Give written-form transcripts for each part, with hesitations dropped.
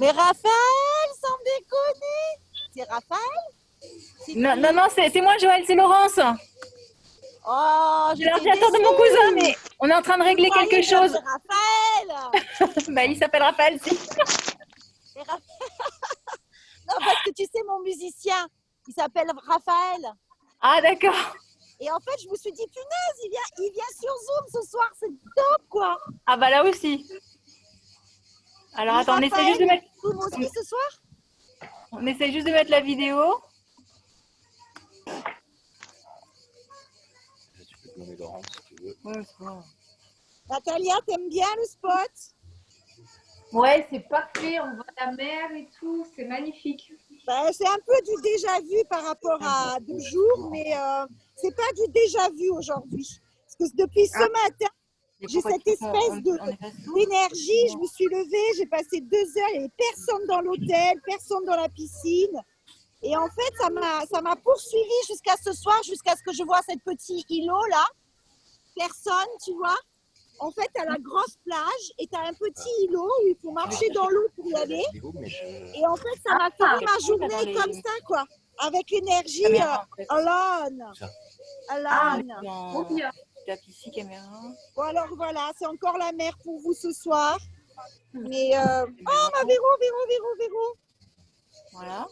Mais Raphaël, sans déconner. C'est Raphaël? Non, non, non, c'est moi, Joël, c'est Laurence. Oh, C'est l'ordinateur de mon cousin, mais on est en train de régler quelque chose. Raphaël. Bah, il s'appelle Raphaël, si. Non, parce que tu sais, mon musicien, il s'appelle Raphaël. Ah, d'accord. Et en fait, je me suis dit, punaise, il vient sur Zoom ce soir, c'est top, quoi. Ah, bah là aussi. Alors, attends, on essaie juste de mettre... Zoom aussi ce soir? On essaie juste de mettre la vidéo. Tu peux te nommer Laurent si tu veux. Ouais, c'est bon. Natalia, t'aimes bien le spot? Ouais, c'est parfait, on voit la mer et tout, c'est magnifique. Ben, c'est un peu du déjà vu par rapport à 2 jours, mais c'est pas du déjà vu aujourd'hui. Parce que depuis ce matin, j'ai cette espèce d'énergie. Je me suis levée, j'ai passé 2 heures, il n'y avait personne dans l'hôtel, personne dans la piscine. Et en fait, ça m'a poursuivi jusqu'à ce soir, jusqu'à ce que je vois cette petite îlot là. Personne, tu vois. En fait, tu as la grosse plage et tu as un petit îlot où il faut marcher dans l'eau pour y aller. Et en fait, ça m'a fait ma journée comme ça, quoi. Avec l'énergie alone. Alone. Tape ici, caméra. Bon, alors voilà, c'est encore la mer pour vous ce soir. Mais, oh, ma Véro. Voilà.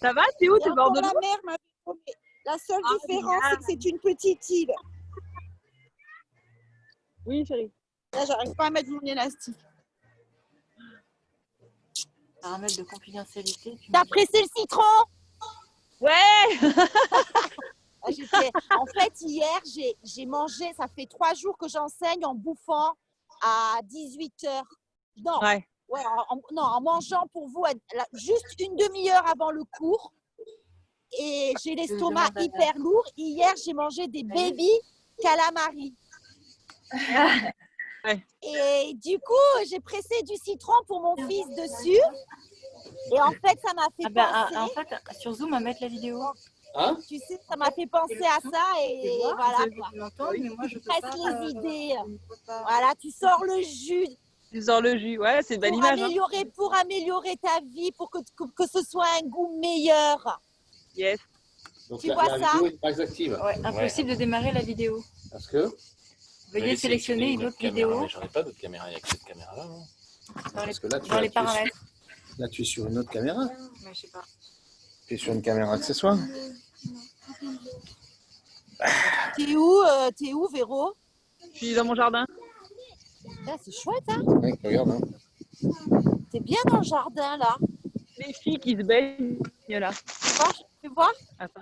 Ça va? T'es où? T'es bord de la l'eau? mer, ma Véro. Mais la seule différence, c'est que c'est une petite île. Oui, chérie. Là, j'arrive pas à mettre mon élastique. Paramètres de confidentialité. T'as pressé le citron? Ouais. En fait, hier, j'ai mangé, ça fait 3 jours que j'enseigne en bouffant à 18h. Non, ouais. En mangeant pour vous juste une demi-heure avant le cours. Et j'ai l'estomac hyper lourd. Hier, j'ai mangé des baby calamari. Ouais. Et du coup, j'ai pressé du citron pour mon fils dessus. Et en fait, ça m'a fait penser... En fait, sur Zoom, à mettre la vidéo. Hein? Tu sais, ça m'a fait penser à ça et voilà quoi. Mais moi, je peux pas les idées. Voilà, tu sors le jus. Tu sors le jus, ouais, c'est une belle image. Pour améliorer ta vie, pour que ce soit un goût meilleur. Yes. Donc tu vois la ça? vidéo est pas active. Ouais, impossible de démarrer la vidéo. Parce que veuillez sélectionner une autre vidéo. Mais j'en ai pas d'autre caméra, il n'y a que cette caméra-là. Non? Parce que là, Dans les paramètres. Là, tu es sur une autre caméra. Mais je sais pas. Tu es sur une caméra accessoire. T'es où, Véro? Je suis dans mon jardin. C'est chouette, hein? Ouais, regarde. Hein. T'es bien dans le jardin, là. Les filles qui se baignent là. Tu peux voir? Attends.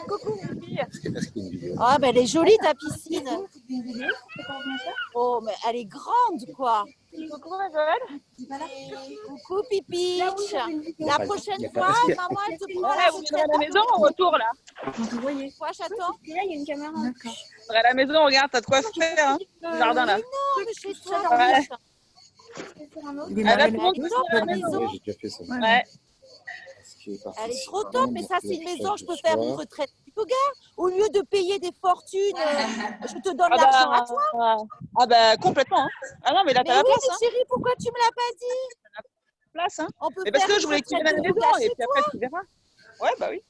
Coucou, les filles. Est-ce qu'il y a une vidéo? Ah, ben elle est jolie, ta piscine. Oh, mais elle est grande, quoi. Coucou, ma Joël. Coucou, Pipich. La prochaine fois, maman, elle te prend la vous viendrez à la maison au retour, là. Quoi, chaton? Là, il y a une caméra. Vous viendrez à la maison, regarde, t'as de quoi faire, hein. Le jardin, là. Mais non, mais chez toi, Ouais. Elle est trop top, la maison. Ouais, j'ai déjà fait ça. Ouais. Elle est trop top, mais ça, c'est une maison, je peux faire une retraite yoga. Au lieu de payer des fortunes, je te donne l'argent à toi. Ah bah complètement. Hein. Ah non, mais là, t'as la place. Mais chérie, pourquoi tu me l'as pas dit? Place, hein. On peut mais parce faire que je voulais que tu viennes à la maison et puis après tu verras. Ouais, bah oui.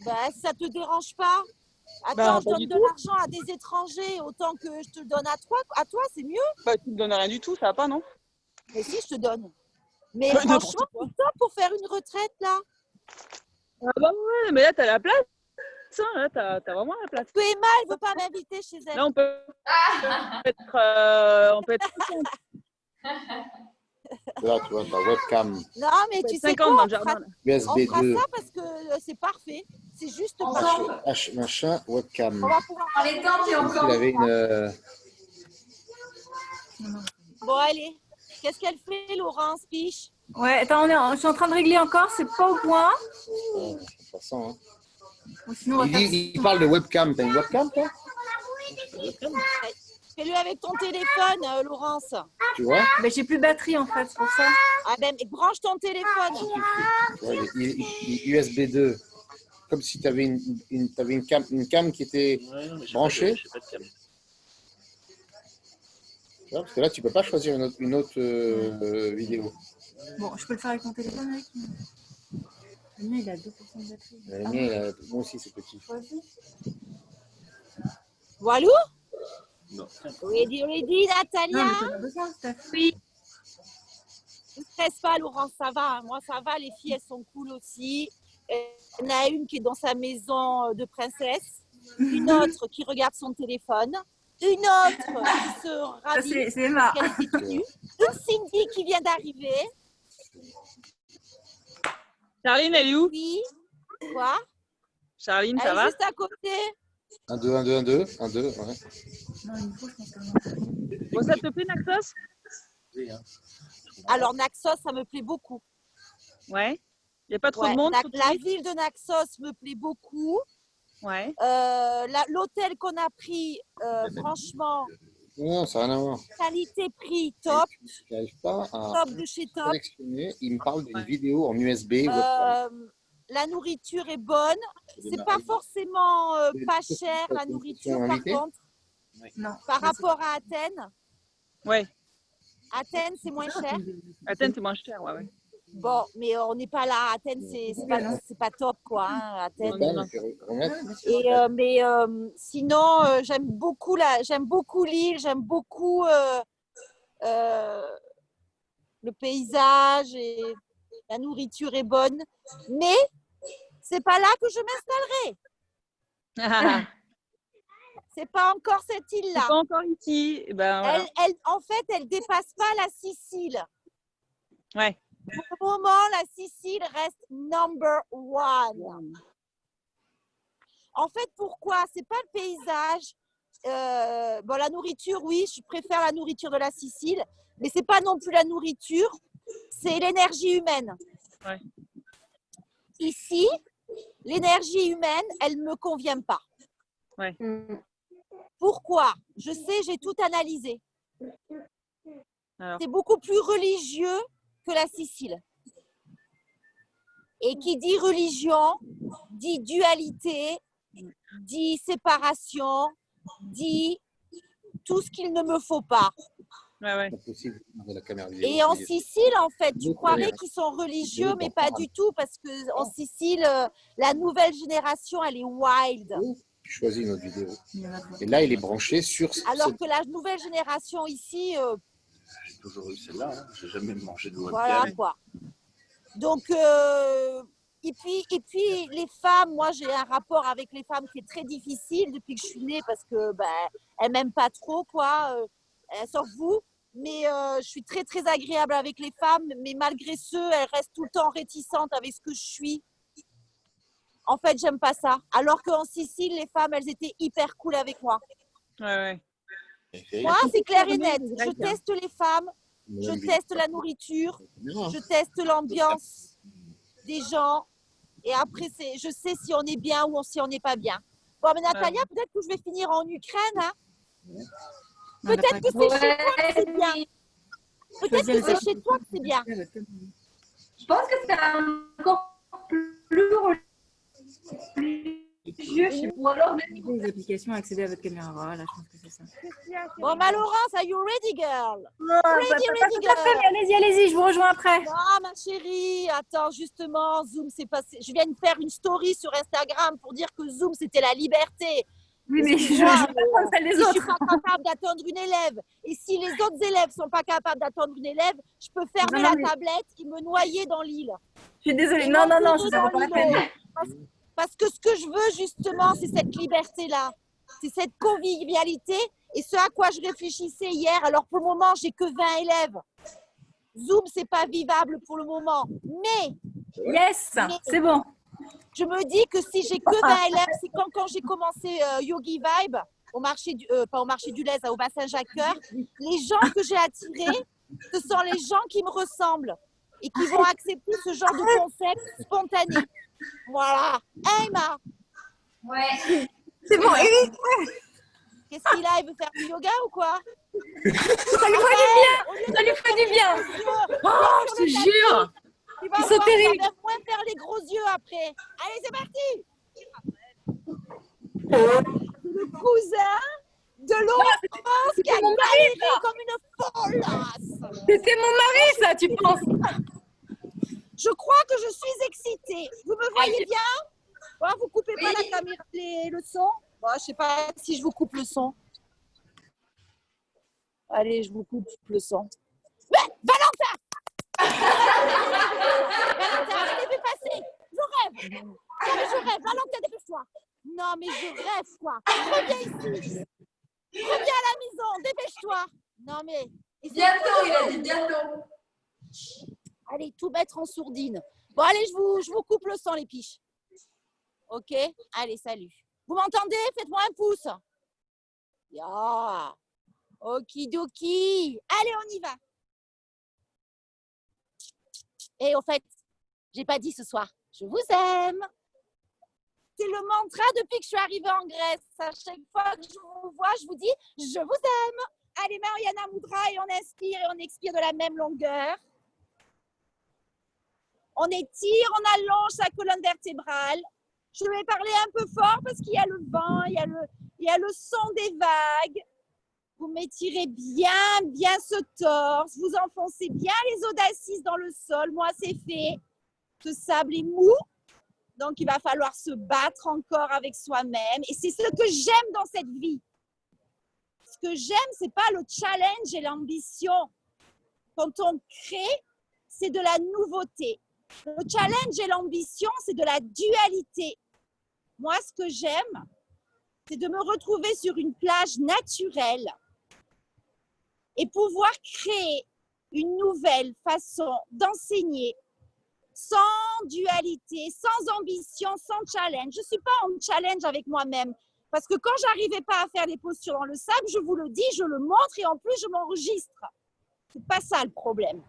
Bah, si ça te dérange pas. Attends, je donne de l'argent à des étrangers, autant que je te le donne à toi. À toi, c'est mieux. Bah, tu me donnes rien du tout, ça va pas, non? Mais si, je te donne. Mais franchement, c'est top pour faire une retraite, là. Ah bah ouais, mais là, t'as la place. Là, t'as vraiment la place. Que Emma, elle veut pas m'inviter chez elle. Là, on peut être... Là, tu vois, ta webcam. Non, mais tu sais quoi, dans le jardin, USB on fera 2. ça parce que c'est parfait. C'est juste Machin, webcam. On va pouvoir... Les temps, t'es encore. Il avait une... Bon, allez. Qu'est-ce qu'elle fait, Laurence Piche? Ouais, attends, je suis en train de régler encore, c'est pas au point. Ouais, de toute façon, hein. Ou sinon, Il parle de webcam. T'as une webcam, toi? Fais-le avec ton téléphone, Laurence. Tu vois? Ben, j'ai plus de batterie en fait, c'est pour ça. Ah ben, branche ton téléphone. Tu vois, USB 2. Comme si tu avais une cam qui était branchée. Tu vois, parce que là, tu peux pas choisir une autre vidéo. Bon, je peux le faire avec mon téléphone avec. Le mien, il a 2% de batterie. Le mien, moi aussi, c'est petit. Walou? Non. Ready, Non, Natalia? mais t'en as besoin, Steph. Oui. Ne stresse pas, Laurence, ça va. Moi, ça va. Les filles, elles sont cool aussi. Il y en a une qui est dans sa maison de princesse, une autre qui regarde son téléphone, une autre qui se Ça, ravit c'est Emma. parce qu'elle était nue, une Cindy qui vient d'arriver. Charline, elle est où? Oui. Quoi? Charline, ça Elle est va? juste à côté. 1, 2, 1, 2, 1, 2. 1, 2, ouais. Non, il faut, je pense que Bon, ça te plaît, Naxos? Oui, hein. Alors, Naxos, ça me plaît beaucoup. Ouais. Il n'y a pas trop Ouais, de monde? la ville de Naxos me plaît beaucoup. Ouais. L'hôtel qu'on a pris, franchement, Non, ça n'a rien à voir. qualité-prix top, Je n'arrive pas à top de chez top. sélectionner. Il me parle d'une Ouais. vidéo en USB. WhatsApp. La nourriture est bonne. C'est pas forcément pas cher la nourriture par contre. non. Par rapport à Athènes. Ouais. Athènes, c'est moins cher. Athènes, c'est moins cher, ouais. Bon, mais on n'est pas là. Athènes, c'est pas top quoi. Hein, Athènes. Attends, je vais remettre. Et sinon, j'aime beaucoup l'île, j'aime beaucoup le paysage et la nourriture est bonne. Mais c'est pas là que je m'installerai. C'est pas encore cette C'est île-là. pas encore ici. Eh ben, voilà. En fait, elle dépasse pas la Sicile. Ouais. Pour le moment, la Sicile reste number one. En fait, pourquoi? C'est pas le paysage. Bon, la nourriture, oui, je préfère la nourriture de la Sicile, mais c'est pas non plus la nourriture, c'est l'énergie humaine. Ouais. Ici, l'énergie humaine, elle me convient pas. Ouais. Pourquoi? Je sais, j'ai tout analysé. Alors. C'est beaucoup plus religieux que la Sicile. Et qui dit religion, dit dualité, dit séparation, dit tout ce qu'il ne me faut pas. Ouais, ouais. C'est possible de la caméra vidéo. Et en Sicile, en fait, tu croirais qu'ils sont religieux, mais pas du tout, parce qu'en Sicile, la nouvelle génération, elle est wild. Tu choisis une autre vidéo. Et là, il est branché sur. Alors que la nouvelle génération ici, J'ai toujours eu celle-là, hein. J'ai jamais mangé de webcam. voilà quoi. Donc, et puis les femmes, moi j'ai un rapport avec les femmes qui est très difficile depuis que je suis née parce que elles m'aiment pas trop quoi, sauf vous. Mais je suis très très agréable avec les femmes, mais malgré ce, elles restent tout le temps réticentes avec ce que je suis. En fait, j'aime pas ça. Alors qu'en Sicile, les femmes, elles étaient hyper cool avec moi. Ouais, ouais. Moi, c'est clair et net. Je teste les femmes, je teste la nourriture, je teste l'ambiance des gens. Et après, je sais si on est bien ou si on n'est pas bien. Bon, mais Natalia, peut-être que je vais finir en Ukraine. Hein. Peut-être que c'est chez toi que c'est bien. Peut-être que c'est chez toi que c'est bien. Je pense que c'est encore plus religieux. Ou alors même les applications accéder à votre caméra. Voilà, je pense que c'est ça. Bon, ma Laurence, are you ready, girl? Ready, girl. Allez-y, allez-y, je vous rejoins après. Non, ma chérie, attends, justement, Zoom, c'est passé. Je viens de faire une story sur Instagram pour dire que Zoom, c'était la liberté. Oui, mais je Moi, vais pas prendre celle des si je suis autres. pas capable d'attendre une élève, et si les autres élèves sont pas capables d'attendre une élève, je peux fermer Non, la mais- tablette et me noyer dans l'île. Je suis désolée. Et Non, non, non, m'enterrer ça vaut dans pas la l'îlot. peine. Parce que ce que je veux, justement, c'est cette liberté-là. C'est cette convivialité. Et ce à quoi je réfléchissais hier, alors pour le moment, j'ai que 20 élèves. Zoom, c'est pas vivable pour le moment. Mais Yes, c'est bon. je me dis que si j'ai que 20 élèves, c'est quand j'ai commencé Yogi Vibe, au marché pas au marché du Lez, au bassin Jacques-Cœur, les gens que j'ai attirés, ce sont les gens qui me ressemblent et qui vont accepter ce genre de concept spontané. Voilà. Emma, Ouais. C'est bon. Et qu'est-ce qu'il a? Il veut faire du yoga ou quoi? ça lui fait du bien. Ça lui fait du bien. Oh, je te jure. Tu vas Ils voir, sont terribles. ça va moins faire les gros yeux après. Allez, c'est parti. C'est le cousin de Laurence qui a C'était mon mari, galéré ça. comme une folasse. C'était mon mari, ça, tu penses? Je crois que je suis excitée. Vous me voyez Aïe. bien? Bon, vous coupez pas Oui. la caméra, le son? Bon, je sais pas si je vous coupe le son. Allez, je vous coupe le son. Mais Valentin! Valentin, je t'ai vu passer. Je rêve. Non, mais je rêve. Valentin, dépêche-toi. Non, mais je rêve, quoi. Reviens ici. Reviens à la maison. Dépêche-toi. Non, mais... Bientôt, il a dit bientôt. Allez, tout mettre en sourdine. Bon, allez, je vous coupe le son, les piches. Ok? Allez, salut. Vous m'entendez? Faites-moi un pouce. Ya. Okidoki. Allez, on y va. Et au fait, j'ai pas dit ce soir, je vous aime. C'est le mantra depuis que je suis arrivée en Grèce. À chaque fois que je vous vois, je vous dis, je vous aime. Allez, Mariana Mudra, et on inspire et on expire de la même longueur. On étire, on allonge sa colonne vertébrale. Je vais parler un peu fort parce qu'il y a le vent, il y a le son des vagues. Vous m'étirez bien ce torse. Vous enfoncez bien les audacises dans le sol. Moi, c'est fait. Ce sable est mou. Donc, il va falloir se battre encore avec soi-même. Et c'est ce que j'aime dans cette vie. Ce que j'aime, c'est pas le challenge et l'ambition. Quand on crée, c'est de la nouveauté. Le challenge et l'ambition, c'est de la dualité. Moi, ce que j'aime, c'est de me retrouver sur une plage naturelle et pouvoir créer une nouvelle façon d'enseigner sans dualité, sans ambition, sans challenge. Je ne suis pas en challenge avec moi-même parce que quand j'arrivais pas à faire des postures dans le sable, je vous le dis, je le montre et en plus, je m'enregistre. C'est pas ça le problème.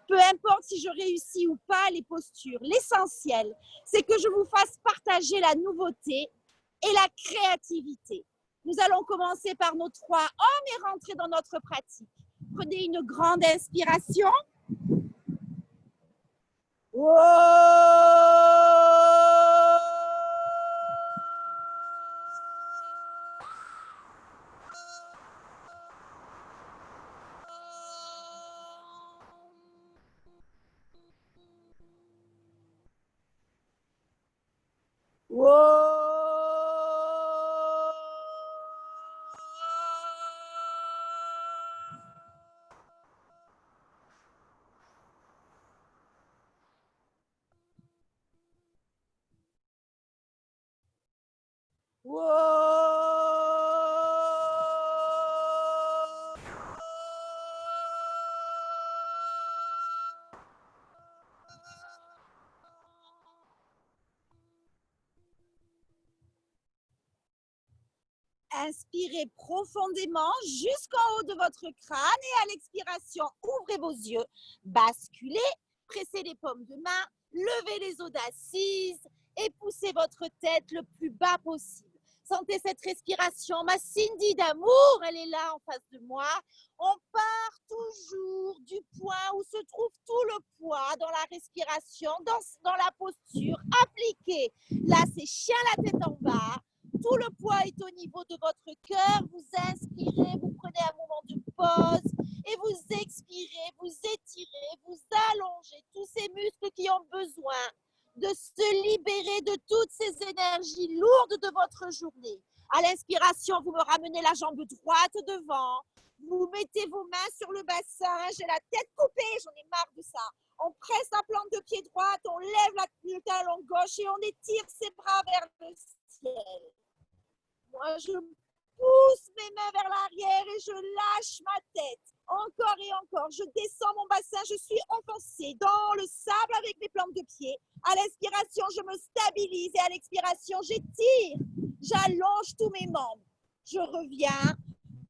Peu importe si je réussis ou pas les postures, l'essentiel, c'est que je vous fasse partager la nouveauté et la créativité. Nous allons commencer par nos 3 hommes et rentrer dans notre pratique. Prenez une grande inspiration. Oh! Inspirez profondément jusqu'en haut de votre crâne et à l'expiration, ouvrez vos yeux, basculez, pressez les paumes de main, levez les audacises et poussez votre tête le plus bas possible. Sentez cette respiration. Ma Cindy d'amour, elle est là en face de moi. On part toujours du point où se trouve tout le poids dans la respiration, dans la posture appliquée. Là, c'est chien la tête en bas. Tout le poids est au niveau de votre cœur. Vous inspirez, vous prenez un moment de pause et vous expirez, vous étirez, vous allongez tous ces muscles qui ont besoin de se libérer de toutes ces énergies lourdes de votre journée. À l'inspiration, vous me ramenez la jambe droite devant. Vous mettez vos mains sur le bassin. J'ai la tête coupée, j'en ai marre de ça. On presse la plante de pied droite, on lève le talon gauche et on étire ses bras vers le ciel. Moi, je pousse mes mains vers l'arrière et je lâche ma tête. Encore et encore, je descends mon bassin, je suis enfoncée dans le sable avec mes plantes de pied. À l'inspiration, je me stabilise et à l'expiration, j'étire. J'allonge tous mes membres. Je reviens,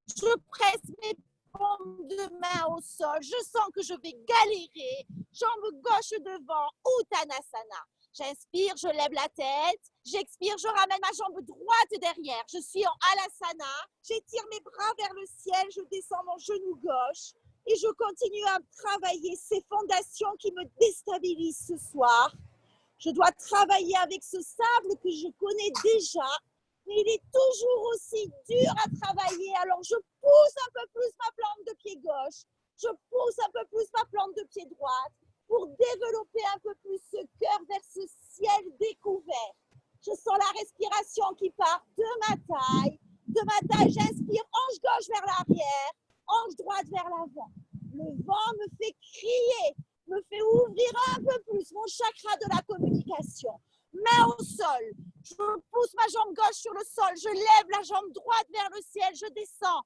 je presse mes paumes de main au sol. Je sens que je vais galérer. Jambe gauche devant, Uttanasana. J'inspire, je lève la tête. J'expire, je ramène ma jambe droite derrière. Je suis en Alasana. J'étire mes bras vers le ciel. Je descends mon genou gauche. Et je continue à travailler ces fondations qui me déstabilisent ce soir. Je dois travailler avec ce sable que je connais déjà. mais il est toujours aussi dur à travailler. Alors, je pousse un peu plus ma plante de pied gauche. Je pousse un peu plus ma plante de pied droite pour développer un peu plus ce cœur vers ce ciel découvert. Je sens la respiration qui part de ma taille. De ma taille, j'inspire, hanche gauche vers l'arrière, hanche droite vers l'avant. Le vent me fait crier, me fait ouvrir un peu plus mon chakra de la communication. Main au sol, je pousse ma jambe gauche sur le sol, je lève la jambe droite vers le ciel, je descends.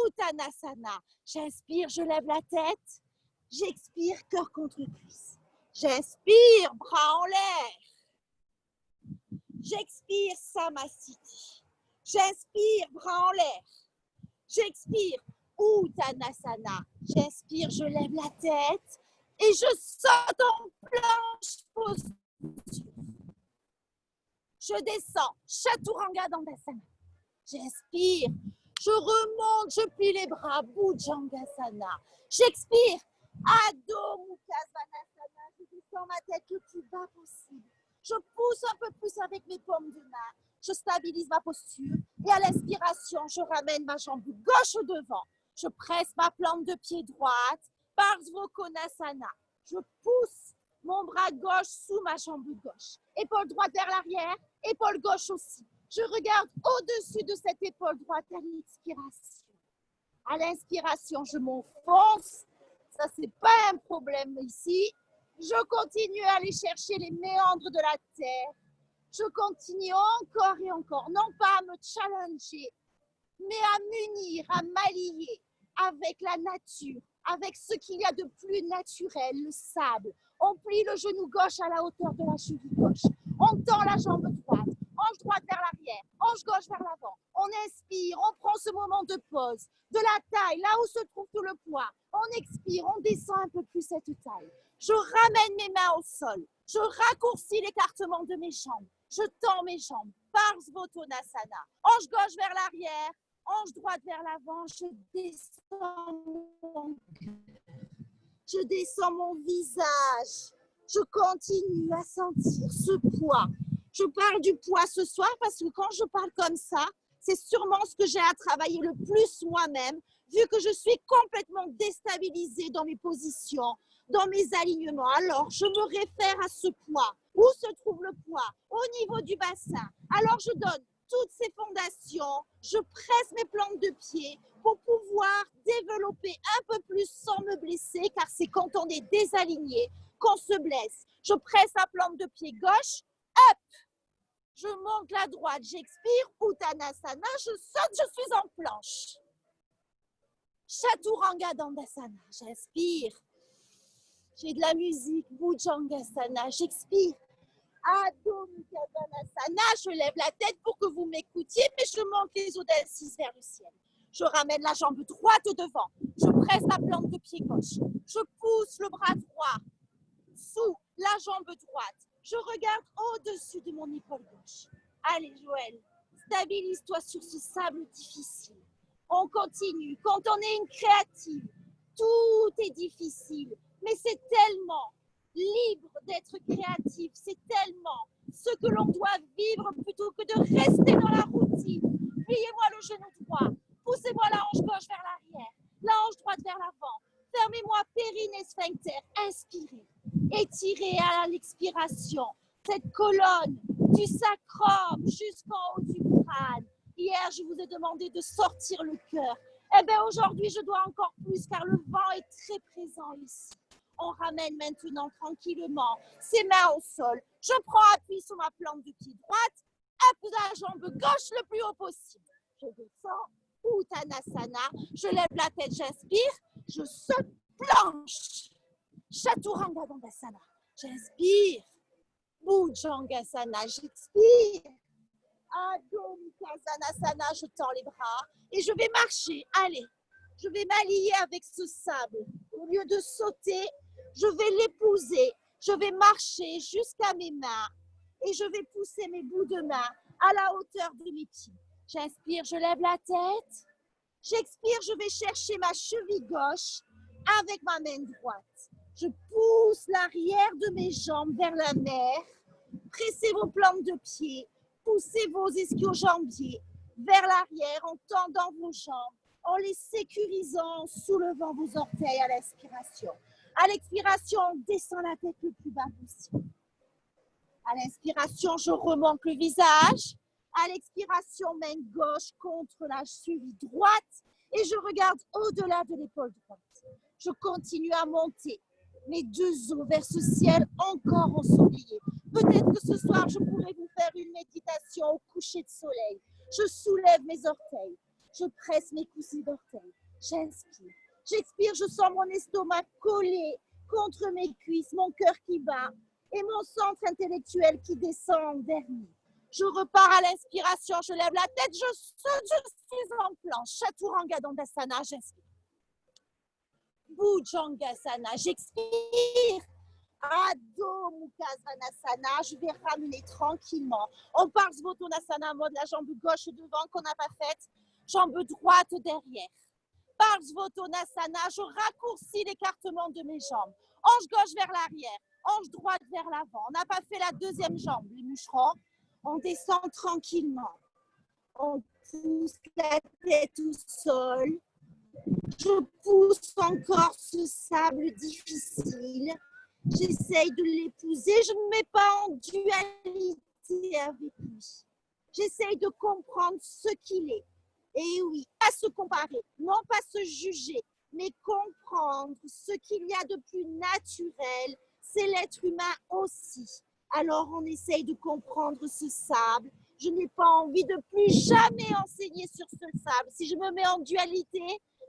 Uttanasana. J'inspire, je lève la tête. J'expire, cœur contre cuisse. J'inspire, bras en l'air. J'expire, Samasthiti. J'inspire, bras en l'air. J'expire, Uttanasana. J'inspire, je lève la tête et je saute en planche posture. Je descends, Chaturanga Dandasana. J'inspire, je remonte, je plie les bras, Bhujangasana. J'expire, Adho Mukha Svanasana. Je descends ma tête le plus bas possible. Je pousse un peu plus avec mes paumes de main. Je stabilise ma posture et à l'inspiration, je ramène ma jambe gauche devant. Je presse ma plante de pied droite, Parsvakonasana. Je pousse mon bras gauche sous ma jambe gauche. Épaule droite vers l'arrière, épaule gauche aussi. Je regarde au-dessus de cette épaule droite à l'expiration. À l'inspiration, je m'enfonce. Ça, c'est pas un problème ici. Je continue à aller chercher les méandres de la terre. Je continue encore et encore, non pas à me challenger, mais à m'unir, à m'allier avec la nature, avec ce qu'il y a de plus naturel, le sable. On plie le genou gauche à la hauteur de la cheville gauche. On tend la jambe droite, hanche droite vers l'arrière, hanche gauche vers l'avant. On inspire, on prend ce moment de pause, de la taille, là où se trouve tout le poids. On expire, on descend un peu plus cette taille. Je ramène mes mains au sol. Je raccourcis l'écartement de mes jambes. Je tends mes jambes. Parsvakonasana. Hanche gauche vers l'arrière, hanche droite vers l'avant. Je descends mon cœur. Je descends mon visage. Je continue à sentir ce poids. Je parle du poids ce soir parce que quand je parle comme ça, c'est sûrement ce que j'ai à travailler le plus moi-même, vu que je suis complètement déstabilisée dans mes positions, dans mes alignements. Alors, je me réfère à ce poids. Où se trouve le poids? Au niveau du bassin. Alors, je donne toutes ces fondations. Je presse mes plantes de pied pour pouvoir développer un peu plus sans me blesser, car c'est quand on est désaligné qu'on se blesse. Je presse la plante de pied gauche. Hop! Je monte la droite. J'expire. Uttanasana. Je saute. Je suis en planche. Chaturanga Dandasana. J'inspire. J'ai de la musique, Bhujangasana, j'expire. Adho Mukha Svanasana, je lève la tête pour que vous m'écoutiez, mais je monte les audaces vers le ciel. Je ramène la jambe droite devant. Je presse la plante de pied gauche. Je pousse le bras droit sous la jambe droite. Je regarde au-dessus de mon épaule gauche. Allez, Joël, stabilise-toi sur ce sable difficile. On continue. Quand on est une créative, tout est difficile. Mais c'est tellement libre d'être créatif, c'est tellement ce que l'on doit vivre plutôt que de rester dans la routine. Pliez-moi le genou droit, poussez-moi la hanche gauche vers l'arrière, la hanche droite vers l'avant. Fermez-moi périnée, sphincter, inspirez. Étirez à l'expiration cette colonne du sacrum jusqu'en haut du crâne. Hier, je vous ai demandé de sortir le cœur. Eh bien, aujourd'hui, je dois encore plus car le vent est très présent ici. On ramène maintenant tranquillement ses mains au sol. Je prends appui sur ma plante de pied droite. Hop, la jambe gauche le plus haut possible. Je descends. Uttanasana. Je lève la tête, j'inspire. Je saute, planche. Chaturanga Dandasana. J'inspire. Bhujangasana. J'expire. Adho Mukha Svanasana. Je tends les bras et je vais marcher. Allez, je vais m'allier avec ce sable. Au lieu de sauter, je vais l'épouser. Je vais marcher jusqu'à mes mains et je vais pousser mes bouts de main à la hauteur de mes pieds. J'inspire, je lève la tête. J'expire, je vais chercher ma cheville gauche avec ma main droite. Je pousse l'arrière de mes jambes vers la mer. Pressez vos plantes de pied poussez vos ischio-jambiers vers l'arrière en tendant vos jambes, en les sécurisant, en soulevant vos orteils à l'inspiration. À l'expiration, on descend la tête le plus bas possible. À l'inspiration, je remonte le visage. À l'expiration, main gauche contre la cheville droite et je regarde au-delà de l'épaule droite. Je continue à monter mes deux os vers ce ciel encore ensoleillé. Peut-être que ce soir, je pourrais vous faire une méditation au coucher de soleil. Je soulève mes orteils. Je presse mes coussins d'orteils. J'inspire. J'expire. Je sens mon estomac collé contre mes cuisses, mon cœur qui bat et mon centre intellectuel qui descend en dernier. Je repars à l'inspiration. Je lève la tête. Je saute. Je suis en planche. Chaturanga Dandasana. J'inspire. Bhujangasana. J'expire. Adho Mukha Svanasana, je vais ramener tranquillement. On part Svanasana, mode la jambe gauche devant qu'on n'a pas faite, jambe droite derrière. Par Svanasana, je raccourcis l'écartement de mes jambes. Hanche gauche vers l'arrière, hanche droite vers l'avant. On n'a pas fait la deuxième jambe, les moucherons. On descend tranquillement. On pousse la tête au sol. Je pousse encore ce sable difficile. J'essaye de l'épouser, je ne me mets pas en dualité avec lui. J'essaye de comprendre ce qu'il est. Et oui, pas se comparer, non pas se juger, mais comprendre ce qu'il y a de plus naturel, c'est l'être humain aussi. Alors on essaye de comprendre ce sable. Je n'ai pas envie de plus jamais enseigner sur ce sable. Si je me mets en dualité,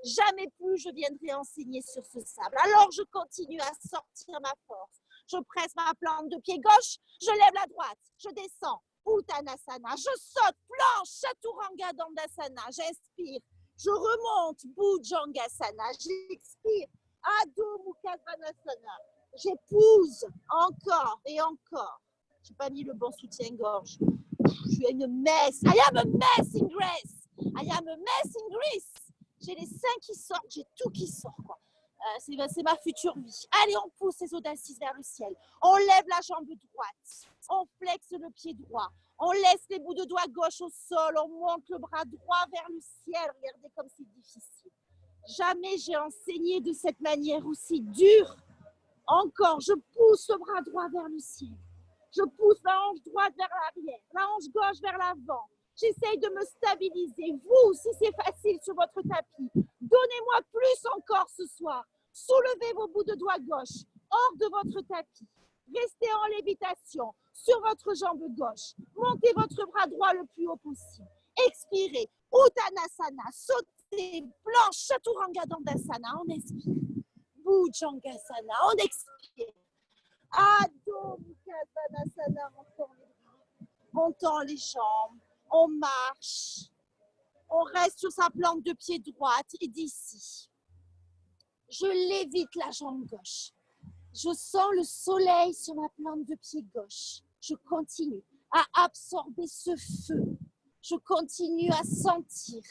jamais plus je viendrai enseigner sur ce sable. Alors je continue à sortir ma force. Je presse ma plante de pied gauche, je lève la droite, je descends. Uttanasana, je saute, planche, Chaturanga Dandasana, j'inspire. Je remonte, Bhujangasana, j'expire. Adho Mukha Svanasana, j'épouse encore et encore. Je n'ai pas mis le bon soutien-gorge. Je suis une mess. I am a mess in grace. I am a mess in Greece. J'ai les seins qui sortent, j'ai tout qui sort, quoi. C'est ma future vie. Allez, on pousse les audacises vers le ciel. On lève la jambe droite. On flexe le pied droit. On laisse les bouts de doigts gauche au sol. On monte le bras droit vers le ciel. Regardez comme c'est difficile. Jamais j'ai enseigné de cette manière aussi dure. Encore, je pousse le bras droit vers le ciel. Je pousse la hanche droite vers l'arrière, la hanche gauche vers l'avant. J'essaye de me stabiliser. Vous, si c'est facile sur votre tapis, donnez-moi plus encore ce soir. Soulevez vos bouts de doigts gauche hors de votre tapis. Restez en lévitation sur votre jambe gauche. Montez votre bras droit le plus haut possible. Expirez. Uttanasana, sautez, planche, Chaturanga Dandasana. On expire. Bhujangasana, on expire. Adho Mukha Svanasana, on tend les jambes. On marche, on reste sur sa plante de pied droite et d'ici, je lévite la jambe gauche. Je sens le soleil sur ma plante de pied gauche. Je continue à absorber ce feu. Je continue à sentir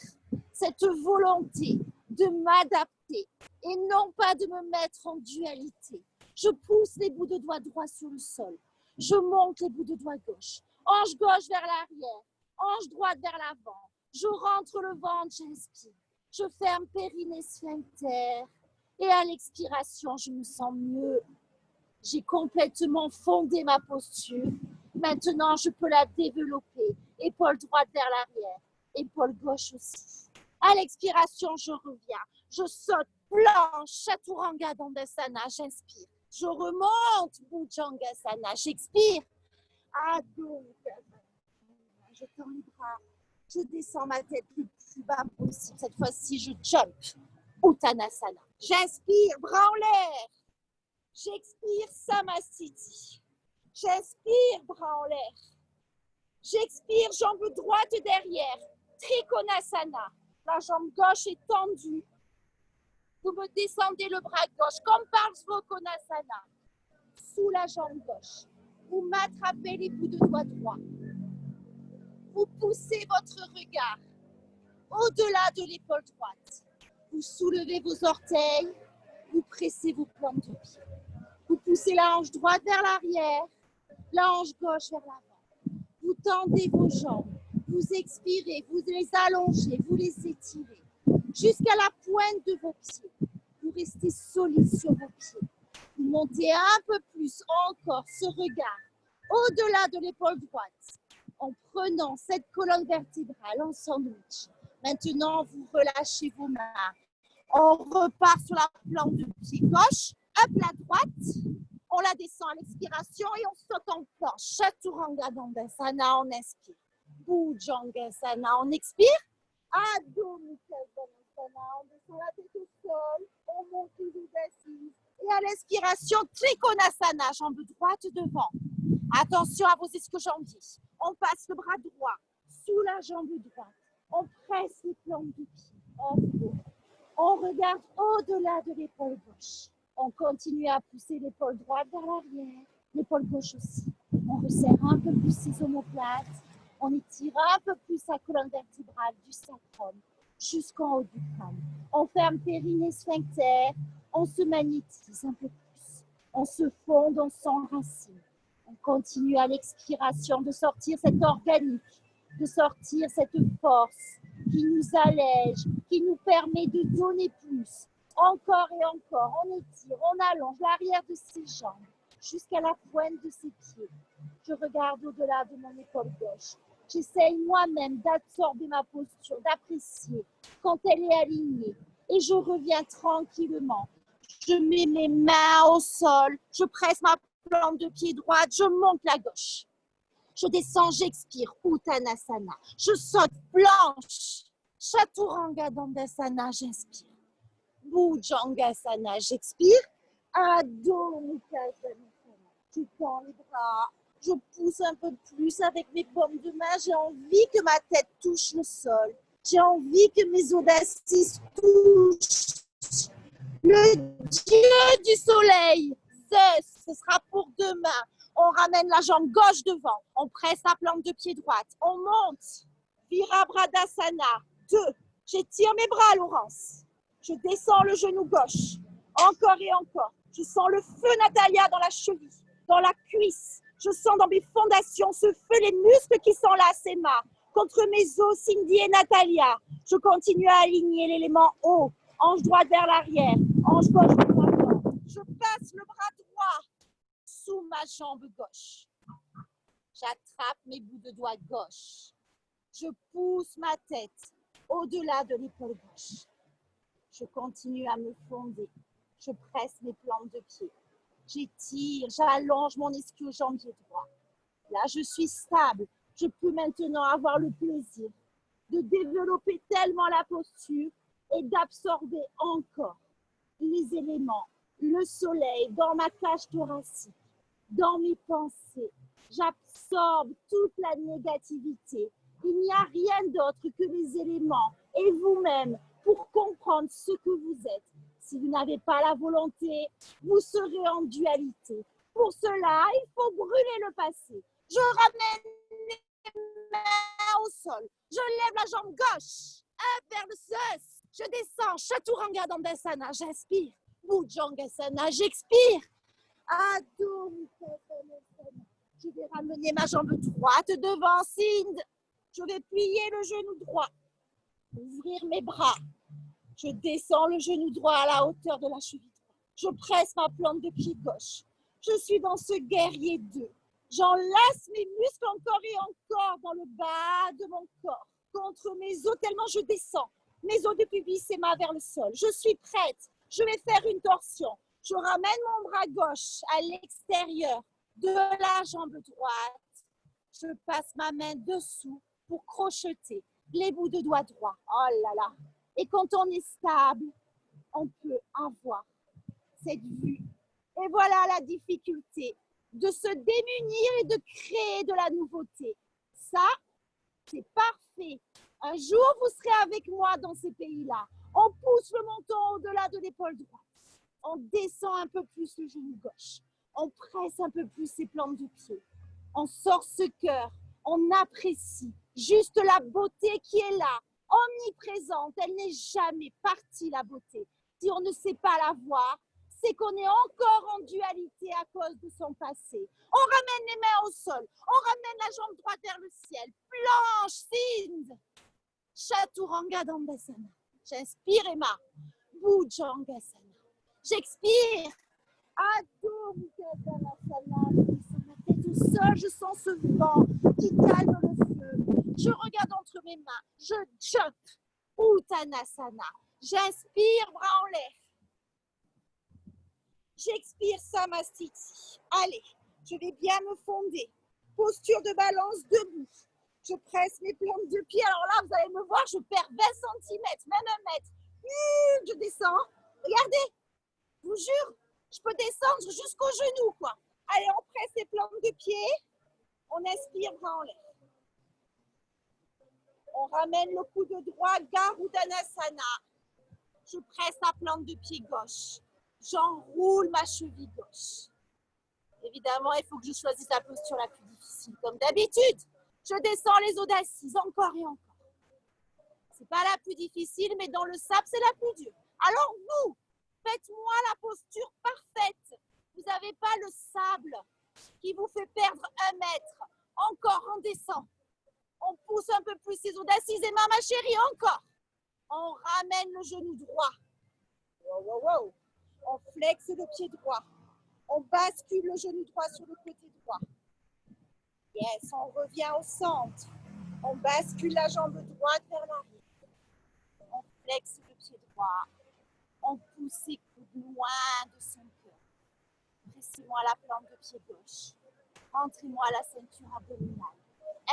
cette volonté de m'adapter et non pas de me mettre en dualité. Je pousse les bouts de doigts droits sur le sol. Je monte les bouts de doigts gauche. Hanche gauche vers l'arrière. Hanche droite vers l'avant. Je rentre le ventre, j'inspire. Je ferme périnée sphincter. Et à l'expiration, je me sens mieux. J'ai complètement fondé ma posture. Maintenant, je peux la développer. Épaule droite vers l'arrière. Épaule gauche aussi. À l'expiration, je reviens. Je saute, planche, Chaturanga Dandasana. J'inspire. Je remonte, Bhujangasana. J'expire. Adho. Je tends les bras, je descends ma tête le plus bas possible. Cette fois-ci, je jump. Uttanasana. J'inspire, bras en l'air. J'expire, Samasthiti. J'inspire, bras en l'air. J'expire, jambe droite derrière. Trikonasana. La jambe gauche est tendue. Vous me descendez le bras gauche, comme par Svanasana. Sous la jambe gauche. Vous m'attrapez les bouts de doigts droits. Vous poussez votre regard au-delà de l'épaule droite. Vous soulevez vos orteils, vous pressez vos plantes de pied. Vous poussez la hanche droite vers l'arrière, la hanche gauche vers l'avant. vous tendez vos jambes, vous expirez, vous les allongez, vous les étirez jusqu'à la pointe de vos pieds. Vous restez solide sur vos pieds. Vous montez un peu plus encore ce regard au-delà de l'épaule droite en prenant cette colonne vertébrale en sandwich. Maintenant, vous relâchez vos mains. On repart sur la plante de pied gauche, hop la droite. On la descend à l'expiration et on saute en planche. Chaturanga Dandasana, on inspire. Bhujangasana, on expire. Adho Mukha Svanasana, on descend la tête au sol. On monte les dos d'assises. Et à l'expiration, Trikonasana, jambe droite devant. Attention à vos ischio-jambiers. On passe le bras droit sous la jambe droite. On presse les plantes du pied. On regarde au-delà de l'épaule gauche. On continue à pousser l'épaule droite vers l'arrière, l'épaule gauche aussi. On resserre un peu plus ses omoplates. On étire un peu plus sa colonne vertébrale du sacrum jusqu'en haut du crâne. On ferme périnée, sphincter. On se magnétise un peu plus. On se fonde, on s'enracine. On continue à l'expiration de sortir cet organique, de sortir cette force qui nous allège, qui nous permet de donner plus. Encore et encore, on étire, on allonge l'arrière de ses jambes jusqu'à la pointe de ses pieds. Je regarde au-delà de mon épaule gauche. J'essaye moi-même d'absorber ma posture, d'apprécier quand elle est alignée. Et je reviens tranquillement. Je mets mes mains au sol, je presse ma plante de pied droite, je monte la gauche. Je descends, j'expire, Uttanasana. Je saute, planche. Chaturanga Dandasana, j'inspire. Bhujangasana, j'expire. Adho Mukha Svanasana. Je tends les bras, je pousse un peu plus avec mes paumes de main. J'ai envie que ma tête touche le sol. J'ai envie que mes audaces touchent le dieu du soleil. Zeus, ce sera pour demain. On ramène la jambe gauche devant. On presse la plante de pied droite. On monte. Virabhadasana. 2. J'étire mes bras, Laurence. Je descends le genou gauche. Encore et encore. Je sens le feu, Natalia, dans la cheville, dans la cuisse. Je sens dans mes fondations ce feu, les muscles qui s'enlacent, Emma. Contre mes os, Cindy et Natalia. Je continue à aligner l'élément haut. Hanche droite vers l'arrière. Hanche gauche vers l'avant. Je passe le bras droit sous ma jambe gauche. J'attrape mes bouts de doigts gauche. Je pousse ma tête au-delà de l'épaule gauche. Je continue à me fonder. Je presse mes plantes de pied. J'étire, j'allonge mon ischio-jambier droit. Là, je suis stable. Je peux maintenant avoir le plaisir de développer tellement la posture et d'absorber encore les éléments, le soleil dans ma cage thoracique, dans mes pensées. J'absorbe toute la négativité. Il n'y a rien d'autre que les éléments et vous-même pour comprendre ce que vous êtes. Si vous n'avez pas la volonté, vous serez en dualité. Pour cela, il faut brûler le passé. Je ramène les mains au sol. Je lève la jambe gauche, vers le Zeus. Je descends, Chaturanga Dandasana, j'inspire. Bhujangasana, j'expire. Adho Mukha Svanasana. Je vais ramener ma jambe droite devant Sind. Je vais plier le genou droit, ouvrir mes bras. Je descends le genou droit à la hauteur de la cheville droite. Je presse ma plante de pied gauche. Je suis dans ce guerrier 2. J'enlace mes muscles encore et encore dans le bas de mon corps, contre mes os tellement je descends. Mes os de pubis s'émat vers le sol. Je suis prête. Je vais faire une torsion. Je ramène mon bras gauche à l'extérieur de la jambe droite. Je passe ma main dessous pour crocheter les bouts de doigts droits. Oh là là. Et quand on est stable, on peut avoir cette vue. Et voilà la difficulté de se démunir et de créer de la nouveauté. Ça, c'est parfait. Un jour, vous serez avec moi dans ces pays-là. On pousse le menton au-delà de l'épaule droite. On descend un peu plus le genou gauche. On presse un peu plus ses plantes de pied. On sort ce cœur. On apprécie juste la beauté qui est là, omniprésente. Elle n'est jamais partie, la beauté. Si on ne sait pas la voir, c'est qu'on est encore en dualité à cause de son passé. On ramène les mains au sol, on ramène la jambe droite vers le ciel. Planche, Sindh. Chaturanga Dandasana. J'inspire Emma. Bhujangasana. J'expire. Adho Mukha Svanasana. Je descends ma tête au sol, je sens ce vent qui calme le feu. Je regarde entre mes mains, je jump. Uttanasana. J'inspire, bras en l'air. J'expire Samastiti. Allez, je vais bien me fonder. Posture de balance debout. Je presse mes plantes de pied. Alors là, vous allez me voir, je perds 20 cm, même 1 mètre. Je descends. Regardez, je vous jure, je peux descendre jusqu'au genou, quoi. Allez, on presse les plantes de pied. On inspire, bras en l'air. On ramène le coude droit, Garudhanasana. Je presse la plante de pied gauche. J'enroule ma cheville gauche. Évidemment, il faut que je choisisse la posture la plus difficile. Comme d'habitude, je descends les audacises encore et encore. C'est pas la plus difficile, mais dans le sable, c'est la plus dure. Alors vous, faites-moi la posture parfaite. Vous n'avez pas le sable qui vous fait perdre 1 mètre. Encore, on descend. On pousse un peu plus ces audacises. Emma, ma chérie, encore. On ramène le genou droit. Wow, wow, wow. On flexe le pied droit. On bascule le genou droit sur le côté droit. Yes, on revient au centre. On bascule la jambe droite vers l'arrière. On flexe le pied droit. On pousse ses coudes loin de son cœur. Pressez-moi la plante de pied gauche. Rentrez-moi la ceinture abdominale.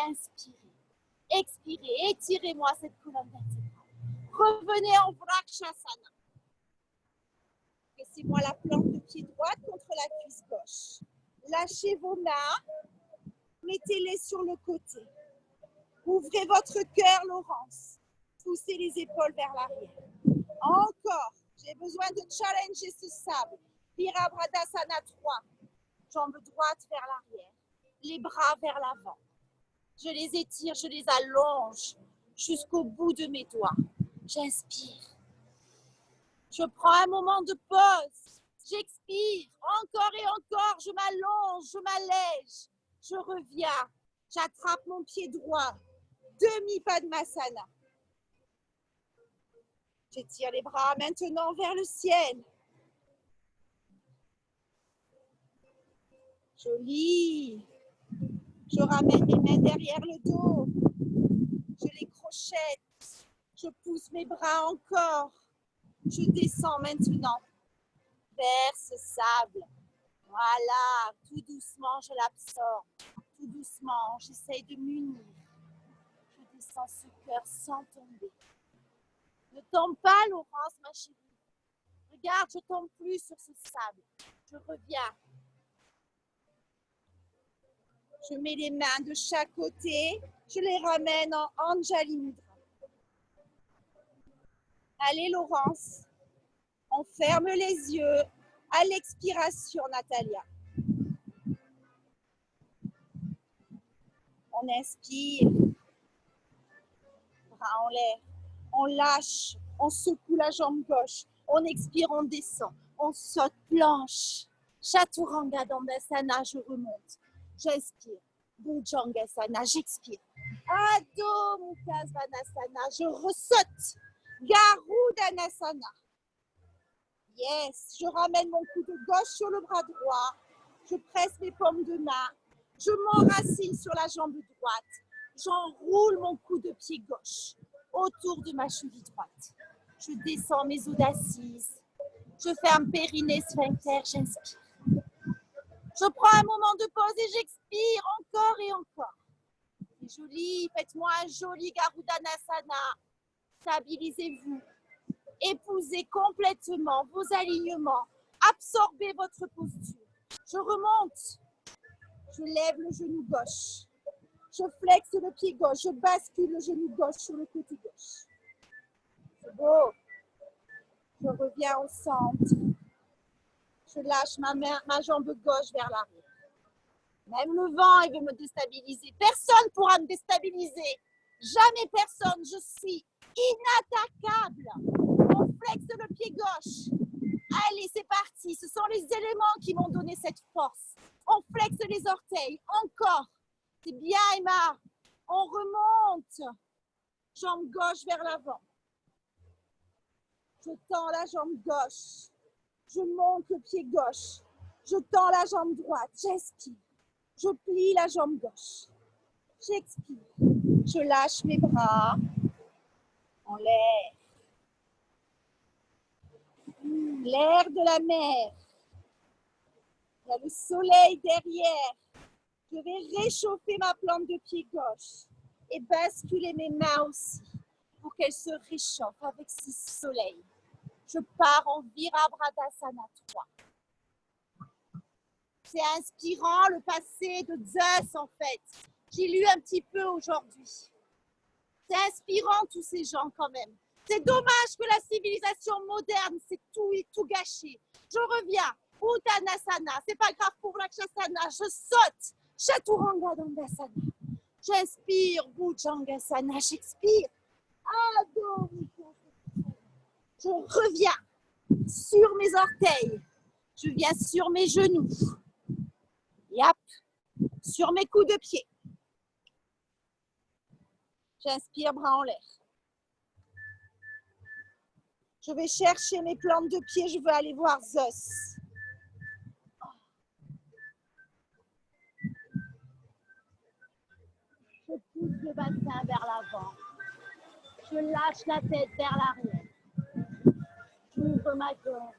Inspirez. Expirez. Étirez-moi cette colonne vertébrale. Revenez en Vrikshasana. Pressez-moi la plante de pied droite contre la cuisse gauche. Lâchez vos mains. Mettez-les sur le côté. Ouvrez votre cœur, Laurence. Poussez les épaules vers l'arrière. Encore. J'ai besoin de challenger ce sable. Virabhadrasana 3. Jambe droite vers l'arrière. Les bras vers l'avant. Je les étire, je les allonge jusqu'au bout de mes doigts. J'inspire. Je prends un moment de pause. J'expire. Encore et encore. Je m'allonge, je m'allège. Je reviens. J'attrape mon pied droit. Demi-Padmasana. J'étire les bras maintenant vers le ciel. Joli. Je ramène mes mains derrière le dos. Je les crochette. Je pousse mes bras encore. Je descends maintenant vers ce sable. Voilà, tout doucement, je l'absorbe. Tout doucement, j'essaye de m'unir. Je descends ce cœur sans tomber. Ne tombe pas, Laurence, ma chérie. Regarde, je ne tombe plus sur ce sable. Je reviens. Je mets les mains de chaque côté. Je les ramène en Anjali Mudra. Allez, Laurence. On ferme les yeux. À l'expiration, Natalia. On inspire. Bras en l'air. On lâche. On secoue la jambe gauche. On expire, on descend. On saute planche. Chaturanga Dandasana, je remonte. J'inspire. Bhujangasana, j'expire. Adho Mukha Svanasana, je ressaute. Garudhanasana. Yes, je ramène mon coude gauche sur le bras droit. Je presse mes paumes de main. Je m'enracine sur la jambe droite. J'enroule mon coude de pied gauche autour de ma cheville droite. Je descends mes audacises. Je ferme périnée, sphincter, j'inspire. Je prends un moment de pause et j'expire encore et encore. C'est joli, faites-moi un joli Garudhanasana. Stabilisez-vous. Épousez complètement vos alignements. Absorbez votre posture. Je remonte. Je lève le genou gauche. Je flexe le pied gauche. Je bascule le genou gauche sur le côté gauche. C'est beau. Je reviens au centre. Je lâche ma jambe gauche vers l'arrière. Même le vent, il veut me déstabiliser. Personne ne pourra me déstabiliser. Jamais personne. Je suis inattaquable. On flexe le pied gauche. Allez, c'est parti. Ce sont les éléments qui m'ont donné cette force. On flexe les orteils. Encore. C'est bien, Emma. On remonte. Jambe gauche vers l'avant. Je tends la jambe gauche. Je monte le pied gauche. Je tends la jambe droite. J'inspire. Je plie la jambe gauche. J'expire. Je lâche mes bras en l'air. L'air de la mer. Il y a le soleil derrière. Je vais réchauffer ma plante de pied gauche et basculer mes mains aussi pour qu'elles se réchauffent avec ce soleil. Je pars en Virabhadrasana 3. C'est inspirant le passé de Zeus en fait. J'ai lu un petit peu aujourd'hui. C'est inspirant tous ces gens quand même. C'est dommage que la civilisation moderne, c'est tout gâché. Je reviens. Uttanasana, c'est pas grave pour Lakshasana. Je saute. Chaturanga Dandasana. J'inspire. Bhujangasana. J'expire. Adho Mukha. Je reviens sur mes orteils. Je viens sur mes genoux. Yap. Sur mes coups de pied. J'inspire, bras en l'air. Je vais chercher mes plantes de pied. Je veux aller voir Zeus. Je pousse le bassin vers l'avant. Je lâche la tête vers l'arrière. J'ouvre ma gorge.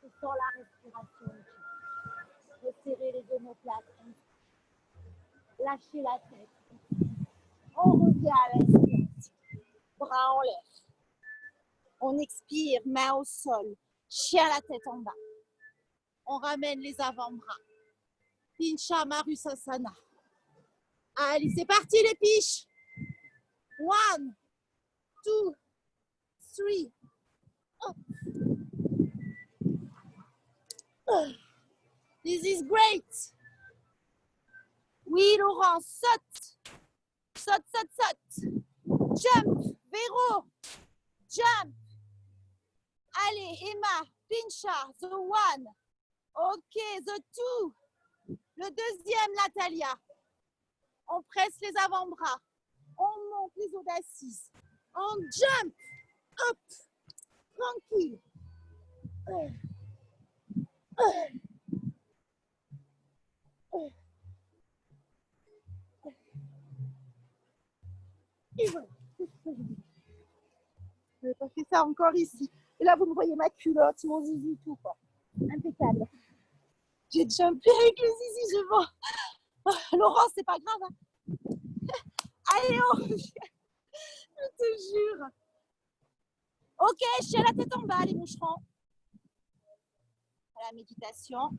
Je sens la respiration. Resserrer les omoplates. Lâcher la tête. On revient à l'inspiration. Bras en l'air. On expire, main au sol. Chien la tête en bas. On ramène les avant-bras. Pincha Marusasana. Allez, c'est parti les piches. 1, 2, 3. This is great. Oui, Laurent, saute. Saute, saute, saute. Jump, Véro. Jump. Allez, Emma, Pincha, the 1. Ok, the 2. Le deuxième, Natalia. On presse les avant-bras. On monte les audacises. On jump. Hop. Tranquille. Et voilà. Je n'ai pas fait ça encore ici. Et là, vous me voyez ma culotte, mon zizi, tout quoi. Impeccable. J'ai jumpé avec le zizi, je vois. Laurent, c'est pas grave. Hein. Allez, on revient. Je te jure. Ok, chien la tête en bas, les moucherons. À la méditation,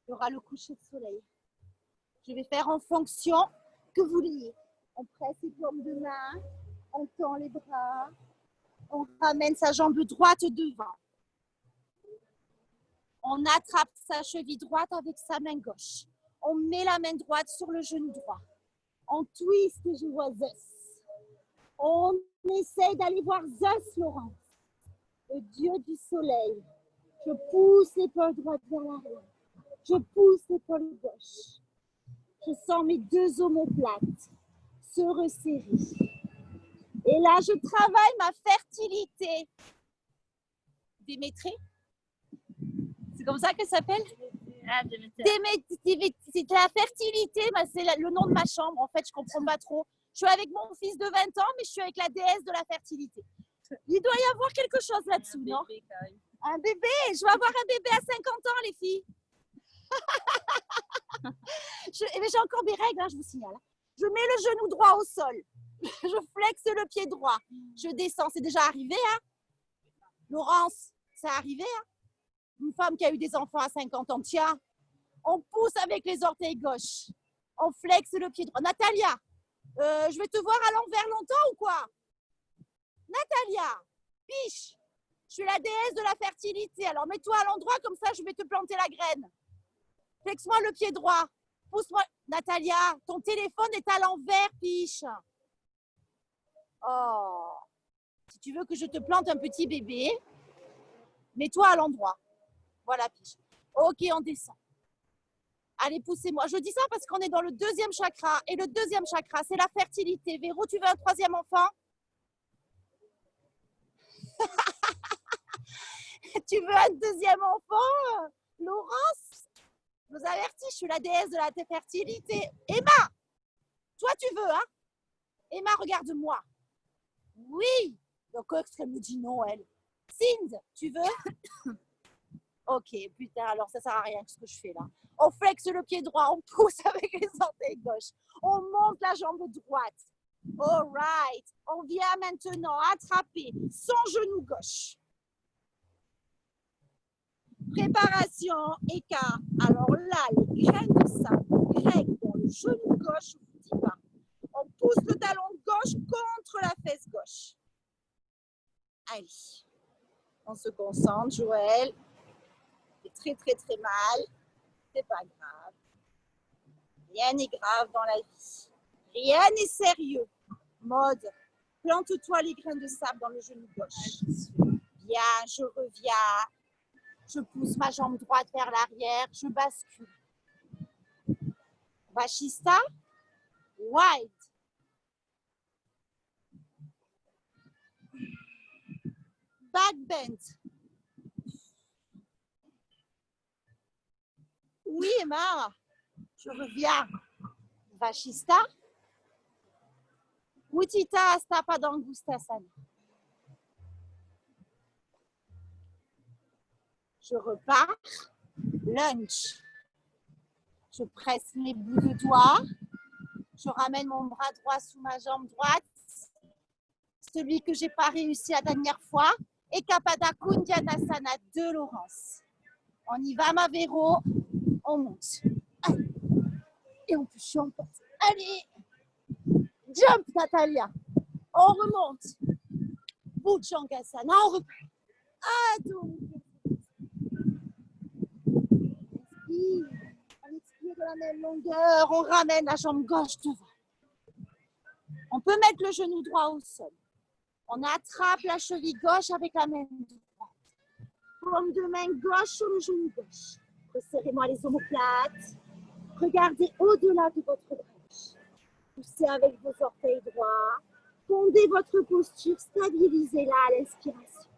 il y aura le coucher de soleil. Je vais faire en fonction que vous vouliez. On presse les paumes de main, on tend les bras, on ramène sa jambe droite devant. On attrape sa cheville droite avec sa main gauche. On met la main droite sur le genou droit. On twist et je vois Zeus. On essaye d'aller voir Zeus, Laurent, le dieu du soleil. Je pousse l'épaule droite vers l'arrière. Je pousse l'épaule gauche. Je sens mes deux omoplates se resserrer. Et là, je travaille ma fertilité. Démétrée. C'est comme ça qu'elle s'appelle? C'est la fertilité, c'est le nom de ma chambre. En fait, je comprends pas trop. Je suis avec mon fils de 20 ans, mais je suis avec la déesse de la fertilité. Il doit y avoir quelque chose là-dessous, non? Un bébé. Je vais avoir un bébé à 50 ans, les filles. J'ai encore mes règles, hein, je vous signale. Je mets le genou droit au sol. Je flexe le pied droit. Je descends. C'est déjà arrivé, hein? Laurence, c'est arrivé, hein? Une femme qui a eu des enfants à 50 ans, tiens, on pousse avec les orteils gauches. On flexe le pied droit. Natalia, je vais te voir à l'envers longtemps ou quoi? Natalia, piche, je suis la déesse de la fertilité. Alors mets-toi à l'endroit, comme ça je vais te planter la graine. Flexe-moi le pied droit. Pousse-moi. Natalia, ton téléphone est à l'envers, piche. Oh. Si tu veux que je te plante un petit bébé, Mets-toi à l'endroit. Voilà, pige. Ok, on descend. Allez, poussez-moi. Je dis ça parce qu'on est dans le deuxième chakra. Et le deuxième chakra, c'est la fertilité. Véro, tu veux un troisième enfant? Tu veux un deuxième enfant, Laurence? Je vous avertis, je suis la déesse de la fertilité. Emma, toi tu veux, hein? Emma, regarde-moi. Oui. Donc, elle me dit non, elle. Cindy, tu veux? Ok, putain, alors ça sert à rien ce que je fais là. On flexe le pied droit, on pousse avec les orteils gauche. On monte la jambe droite. All right. On vient maintenant attraper son genou gauche. Préparation, écart. Alors là, les graines de sable grec dans le genou gauche, je vous dis pas. On pousse le talon gauche contre la fesse gauche. Allez, on se concentre, Joël. C'est très mal. C'est pas grave. Rien n'est grave dans la vie. Rien n'est sérieux. Mode, plante-toi les graines de sable dans le genou gauche. Bien, je reviens. Je pousse ma jambe droite vers l'arrière. Je bascule. Vachista. Wide. Back bend. Oui, Emma. Je reviens. Vachista. Utthita Hasta Padangusthasana. Je repars. Lunge. Je presse mes bouts de doigts. Je ramène mon bras droit sous ma jambe droite. Celui que je n'ai pas réussi la dernière fois. Et Kapada Kundyanasana de Laurence. On y va, ma Véro. On monte. Allez. Et on peut on passe. Allez. Jump, Natalia. On remonte. Bhujangasana. On repart. Attends. On expire de la même longueur. On ramène la jambe gauche devant. On peut mettre le genou droit au sol. On attrape la cheville gauche avec la main droite. Paume de main gauche sur le genou gauche. Resserrez-moi les omoplates. Regardez au-delà de votre branche. Poussez avec vos orteils droits. Fondez votre posture. Stabilisez-la à l'inspiration.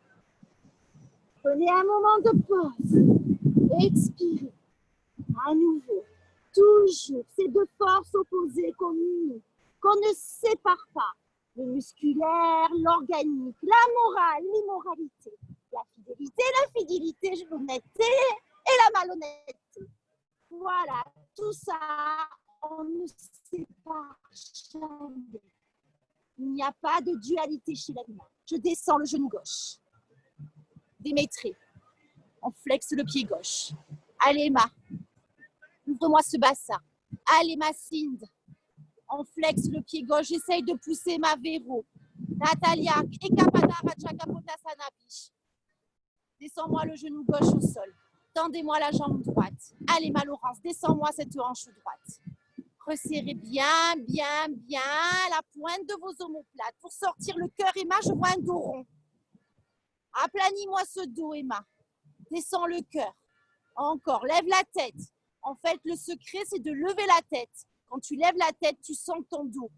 Prenez un moment de pause. Expirez. À nouveau. Toujours ces deux forces opposées qu'on unit, qu'on ne sépare pas. Le musculaire, l'organique, la morale, l'immoralité, la fidélité, l'honnêteté et la malhonnêteté. Voilà, tout ça, on ne sépare jamais. Il n'y a pas de dualité chez l'animal. Je descends le genou gauche. Démétré. On flexe le pied gauche. Allez, Emma. Ouvre-moi ce bassin. Allez, ma Cindy. On flexe le pied gauche. J'essaye de pousser ma Véro. Natalia. Ekapada Rajakapotasana Piche. Descends-moi le genou gauche au sol. Tendez-moi la jambe droite. Allez, ma Laurence. Descends-moi cette hanche droite. Resserrez bien la pointe de vos omoplates. Pour sortir le cœur, Emma, je vois un dos rond. Aplanis-moi ce dos, Emma. Descends le cœur. Encore. Lève la tête. En fait, le secret, c'est de lever la tête. Quand tu lèves la tête, tu sens que ton dos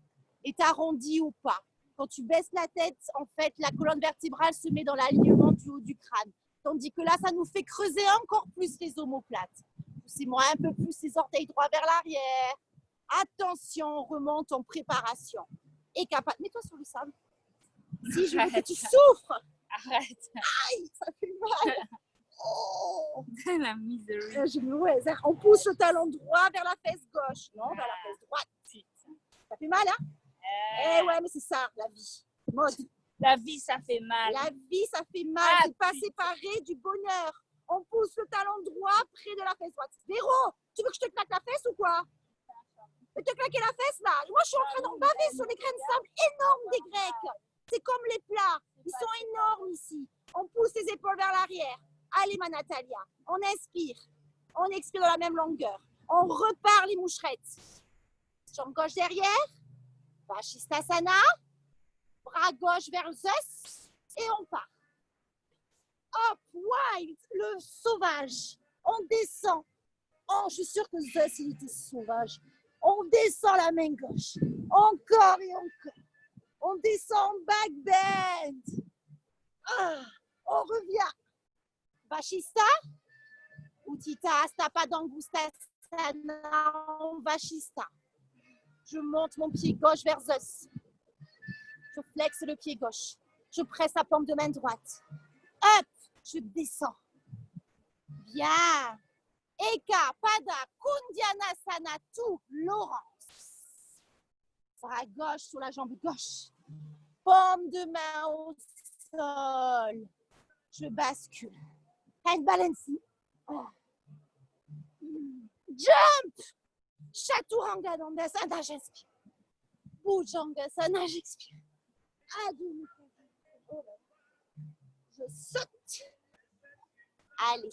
est arrondi ou pas. Quand tu baisses la tête, en fait, la colonne vertébrale se met dans l'alignement du haut du crâne. Tandis que là, ça nous fait creuser encore plus les omoplates. Poussez-moi un peu plus les orteils droits vers l'arrière. Attention, on remonte en préparation. Et capable. Mets-toi sur le sable. Si je veux que tu souffres. Arrête. Aïe, ça fait mal. Oh. La misery. Ouais, on pousse le talon droit vers la fesse gauche. Non, vers la fesse droite. Ça fait mal, hein? Eh ouais, mais c'est ça, la vie. Mode. La vie, ça fait mal. La vie, ça fait mal. C'est pas séparé du bonheur. On pousse le talon droit près de la fesse droite. Véro, tu veux que je te claque la fesse ou quoi? Je vais te claquer la fesse, là. Moi, je suis en train de baver sur les graines de sable énormes des Grecs. C'est comme les plats. Ils sont énormes ici. On pousse les épaules vers l'arrière. Allez, ma Natalia, on inspire. On expire dans la même longueur. On repart les moucherettes. Jambe gauche derrière. Vachistasana. Bras gauche vers le os. Et on part. Up, wild, le sauvage. On descend. Oh, je suis sûre que Zeus, il était sauvage. On descend la main gauche. Encore et encore. On descend back bend. Ah, on revient. Vachista. Utita asta padangusta sana vachista. Je monte mon pied gauche vers Zeus. Je flexe le pied gauche. Je presse la paume de main droite. Up, je descends. Bien. Eka, Pada, Kundyanasana, tout, Laurence. Bras gauche sur la jambe gauche. Paume de main au sol. Je bascule. Hand balancing. Oh. Jump. Chaturanga Dandasana, j'inspire. Bhujangasana, j'expire. Adho. Je saute. Allez.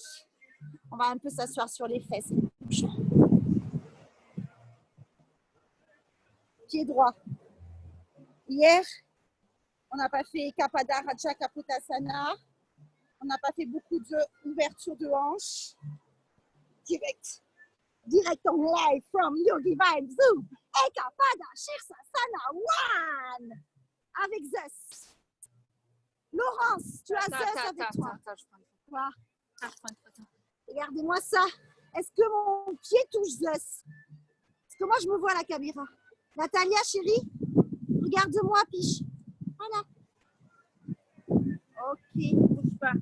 On va un peu s'asseoir sur les fesses. Pied droit. Hier, on n'a pas fait Kapada Raja Kapotasana. On n'a pas fait beaucoup d'ouverture de hanches. Direct en live from Yogi Vibe Zoom. Eka Pada Shirsasana One. Avec Zeus. Laurence, tu as Zeus avec toi. Quoi? Regardez-moi ça. Est-ce que mon pied touche Zeus? Est-ce que moi je me vois à la caméra? Natalia, chérie, regarde-moi, piche. Voilà. Ok, ne bouge pas.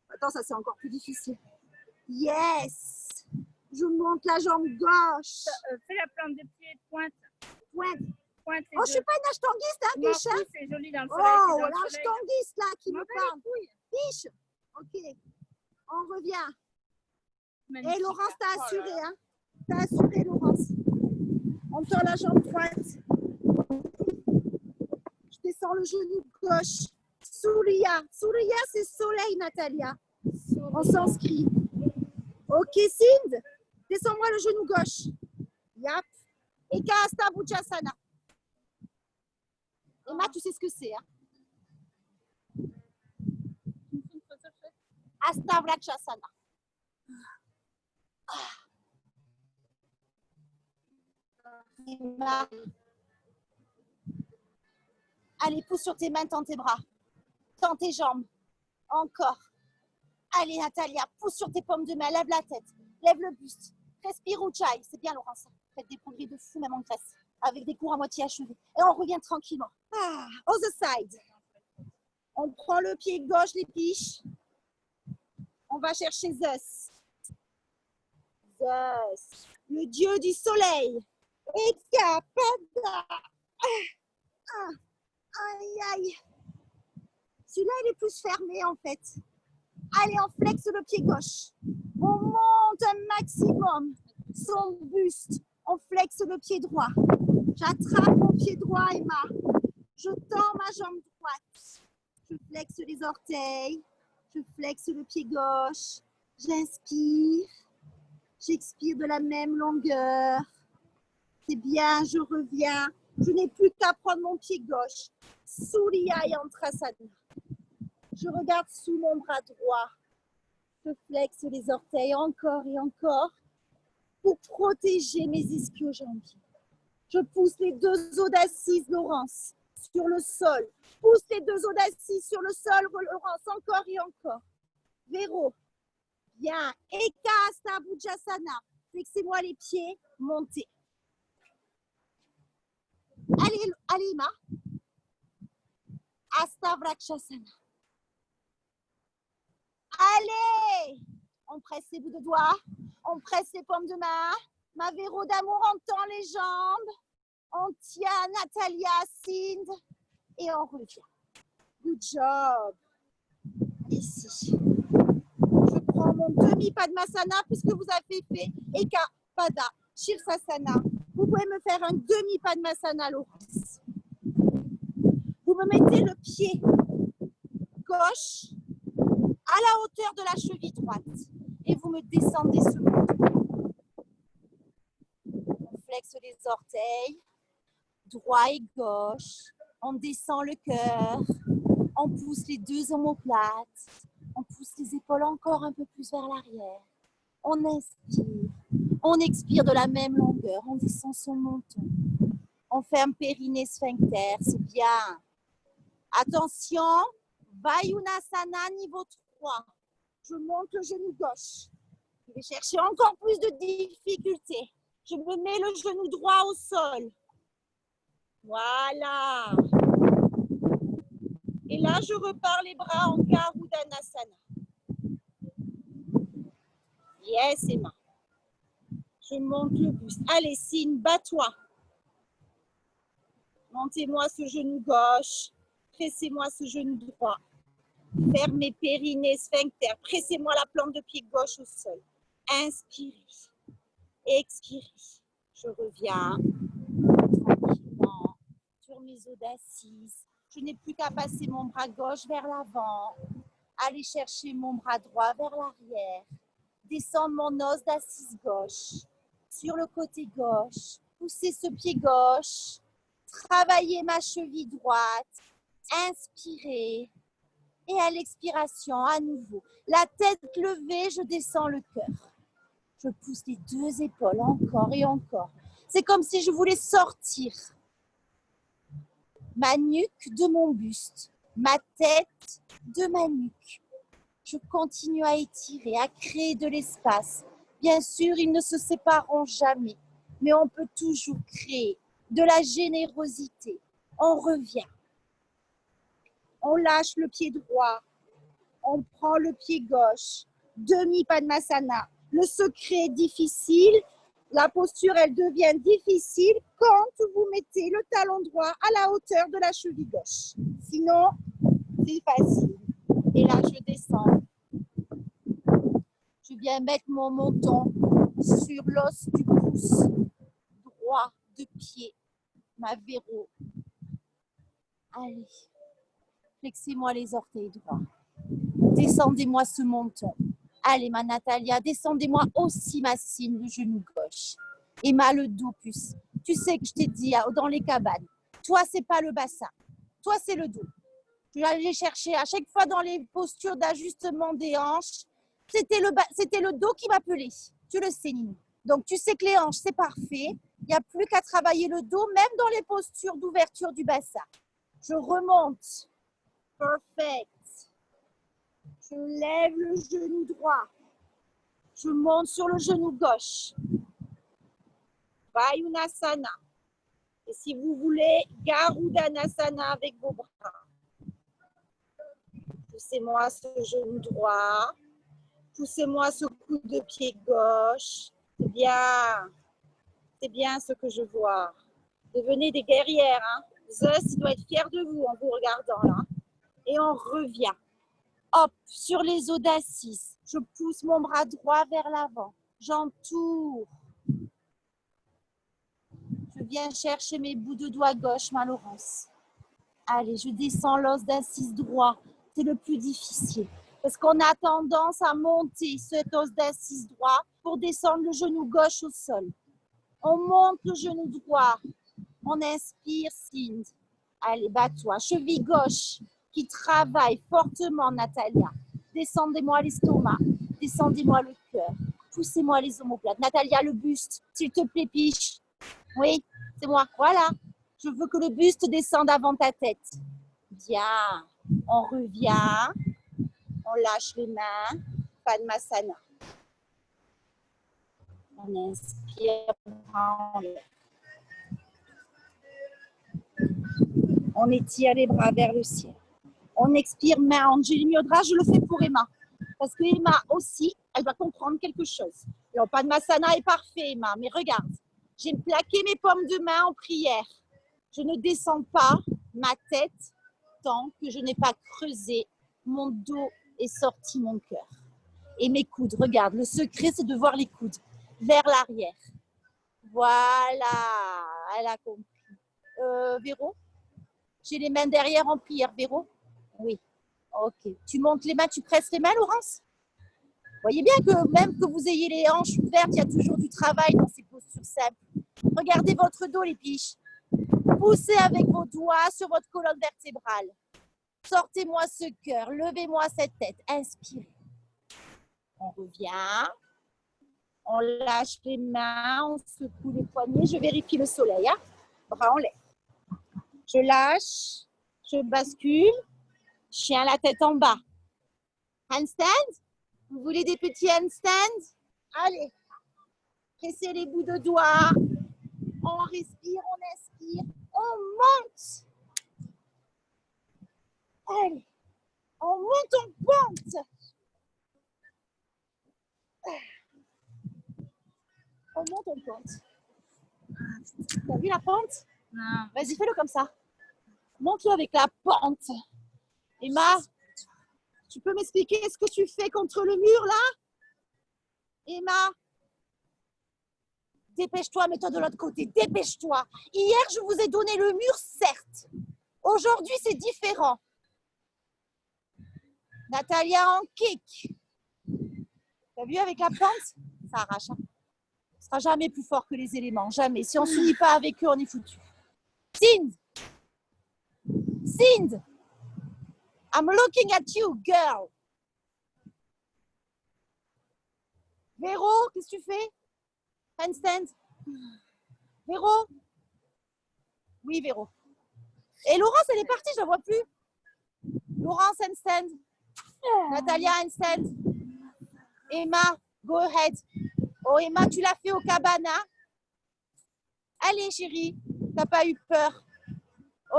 Attends, ça c'est encore plus difficile. Yes. Je monte la jambe gauche. Fais la plante de pied, pointe. Pointe. Pointe Oh, je suis pas une ashtangiste, hein, piche. Hein? C'est joli dans le soleil. Oh, l'ashtangiste là qui me parle. Piche. Ok. On revient. Magnifique. Et Laurence, t'as assuré, hein? T'as assuré, Laurence. On tord la jambe droite. Je descends le genou gauche. Surya. Surya, c'est soleil, Natalia. En sanskrit. Ok, Sind. Descends-moi le genou gauche. Yap. Et Kahasta Bhujangasana. Emma, tu sais ce que c'est, hein? Asta Vrachasana. Allez, pousse sur tes mains, tends tes bras. Tends tes jambes. Encore. Allez, Natalia, pousse sur tes paumes de main. Lève la tête. Lève le buste. Respire Ujjayi. C'est bien, Laurence. Faites des progrès de fou, même en Grèce. Avec des cours à moitié achevés. Et on revient tranquillement. Ah, other side. On prend le pied gauche, les piches. On va chercher Zeus. Zeus, le dieu du soleil. Eka, Pada. Aïe, aïe. Celui-là, il est plus fermé, en fait. Allez, on flexe le pied gauche. On monte un maximum son buste. On flexe le pied droit. J'attrape mon pied droit, Emma. Je tends ma jambe droite. Je flexe les orteils. Je flexe le pied gauche. J'inspire. J'expire de la même longueur. C'est bien, je reviens. Je n'ai plus qu'à prendre mon pied gauche. Surya Yantrasana. Je regarde sous mon bras droit. Je flexe les orteils encore et encore pour protéger mes ischio-jambiers. Je pousse les deux os d'assise, Laurence, sur le sol. Pousse les deux os d'assise sur le sol, Laurence, encore et encore. Véro. Bien. Eka Asta Bhujangasana. Flexez-moi les pieds, montez. Allez, allez, Emma. Asta Vrachasana. Allez! On presse les bouts de doigts. On presse les paumes de main. Ma Véro d'amour, on tend les jambes. On tient Natalia, Sind. Et on revient. Good job. Ici. Je prends mon demi-padmasana puisque vous avez fait Eka, Pada, Shirsasana. Vous pouvez me faire un demi-padmasana, Laurence. Vous me mettez le pied gauche à la hauteur de la cheville droite et vous me descendez ce bout. On flexe les orteils, droit et gauche. On descend le cœur. On pousse les deux omoplates. On pousse les épaules encore un peu plus vers l'arrière. On inspire. On expire de la même longueur. On descend son menton. On ferme périnée, sphincter. C'est bien. Attention. Vayunasana niveau 3. Je monte le genou gauche. Je vais chercher encore plus de difficulté. Je me mets le genou droit au sol. Voilà. Et là, je repars les bras en Garudhanasana. Yes, Emma. Je monte le buste. Allez, Sine, bats-toi. Montez-moi ce genou gauche. Pressez-moi ce genou droit. Fermez périnée, sphincter. Pressez-moi la plante de pied gauche au sol. Inspirez. Expirez. Je reviens tranquillement sur mes os d'assise. Je n'ai plus qu'à passer mon bras gauche vers l'avant. Aller chercher mon bras droit vers l'arrière. Descendre mon os d'assise gauche. Sur le côté gauche. Pousser ce pied gauche. Travailler ma cheville droite. Inspirer. Et à l'expiration, à nouveau. La tête levée, je descends le cœur. Je pousse les deux épaules encore et encore. C'est comme si je voulais sortir ma nuque de mon buste, ma tête de ma nuque. Je continue à étirer, à créer de l'espace. Bien sûr, ils ne se sépareront jamais, mais on peut toujours créer de la générosité. On revient. On lâche le pied droit. On prend le pied gauche. Demi-Padmasana. Le secret est difficile. La posture, elle devient difficile quand vous mettez le talon droit à la hauteur de la cheville gauche. Sinon, c'est facile. Et là, je descends. Je viens mettre mon menton sur l'os du pouce droit de pied, ma verrou. Allez, flexez-moi les orteils droits. Descendez-moi ce menton. Allez, ma Natalia, descendez-moi aussi ma Sine, le genou gauche. Emma, le dos plus. Tu sais que je t'ai dit dans les cabanes, toi, c'est pas le bassin. Toi, c'est le dos. Je vais aller chercher à chaque fois dans les postures d'ajustement des hanches. C'était le dos qui m'appelait. Tu le sais, Nino. Donc, tu sais que les hanches, c'est parfait. Il n'y a plus qu'à travailler le dos, même dans les postures d'ouverture du bassin. Je remonte. Perfect. Je lève le genou droit. Je monte sur le genou gauche. Vayunasana. Et si vous voulez, Garudhanasana avec vos bras. Poussez-moi ce genou droit. Poussez-moi ce coude de pied gauche. C'est bien. C'est bien ce que je vois. Devenez des guerrières. Hein. Zeus, il doit être fier de vous en vous regardant là. Et on revient. Hop, sur les os d'assise. Je pousse mon bras droit vers l'avant. J'entoure. Je viens chercher mes bouts de doigts gauche, ma Laurence. Allez, je descends l'os d'assise droit. C'est le plus difficile. Parce qu'on a tendance à monter cet os d'assise droit pour descendre le genou gauche au sol. On monte le genou droit. On inspire, Sine. Allez, bats-toi. Cheville gauche qui travaille fortement, Natalia. Descendez-moi l'estomac. Descendez-moi le cœur. Poussez-moi les omoplates. Natalia, le buste. S'il te plaît, piche. Oui, c'est moi. Voilà. Je veux que le buste descende avant ta tête. Bien. On revient. On lâche les mains. Padmasana. On inspire. On étire les bras vers le ciel. On expire, main en Anjali-Mudra. Je le fais pour Emma. Parce que Emma aussi, elle va comprendre quelque chose. Le Padmasana est parfait, Emma. Mais regarde, j'ai plaqué mes paumes de main en prière. Je ne descends pas ma tête tant que je n'ai pas creusé mon dos et sorti mon cœur. Et mes coudes, regarde, le secret, c'est de voir les coudes vers l'arrière. Voilà, elle a compris. Véro, j'ai les mains derrière en prière, Véro? Oui. Ok. Tu montes les mains, tu presses les mains, Laurence? Vous voyez bien que même que vous ayez les hanches ouvertes, il y a toujours du travail dans ces postures simples. Regardez votre dos, les piches. Poussez avec vos doigts sur votre colonne vertébrale. Sortez-moi ce cœur, levez-moi cette tête, inspirez. On revient, on lâche les mains, on secoue les poignets, je vérifie le soleil, hein. Bras en l'air. Je lâche, je bascule, chien la tête en bas. Handstand, vous voulez des petits handstands? Allez, pressez les bouts de doigts, on respire, on inspire, on monte. Allez, on monte en pente. On monte en pente. T'as vu la pente? Non. Vas-y, fais-le comme ça. Monte-le avec la pente. Emma, tu peux m'expliquer ce que tu fais contre le mur là? Emma, dépêche-toi, mets-toi de l'autre côté. Dépêche-toi. Hier, je vous ai donné le mur, certes. Aujourd'hui, c'est différent. Natalia en kick. T'as vu avec la pente? Ça arrache. Hein? On ne sera jamais plus fort que les éléments. Jamais. Si on ne s'unit pas avec eux, on est foutu. Sind! Sind! I'm looking at you, girl. Véro, qu'est-ce que tu fais? Handstand. Véro? Oui, Véro. Et Laurence, elle est partie, je ne la vois plus. Laurence, handstand. Natalia, handstand. Emma, go ahead. Oh, Emma, tu l'as fait au cabana. Allez, chérie, t'as pas eu peur.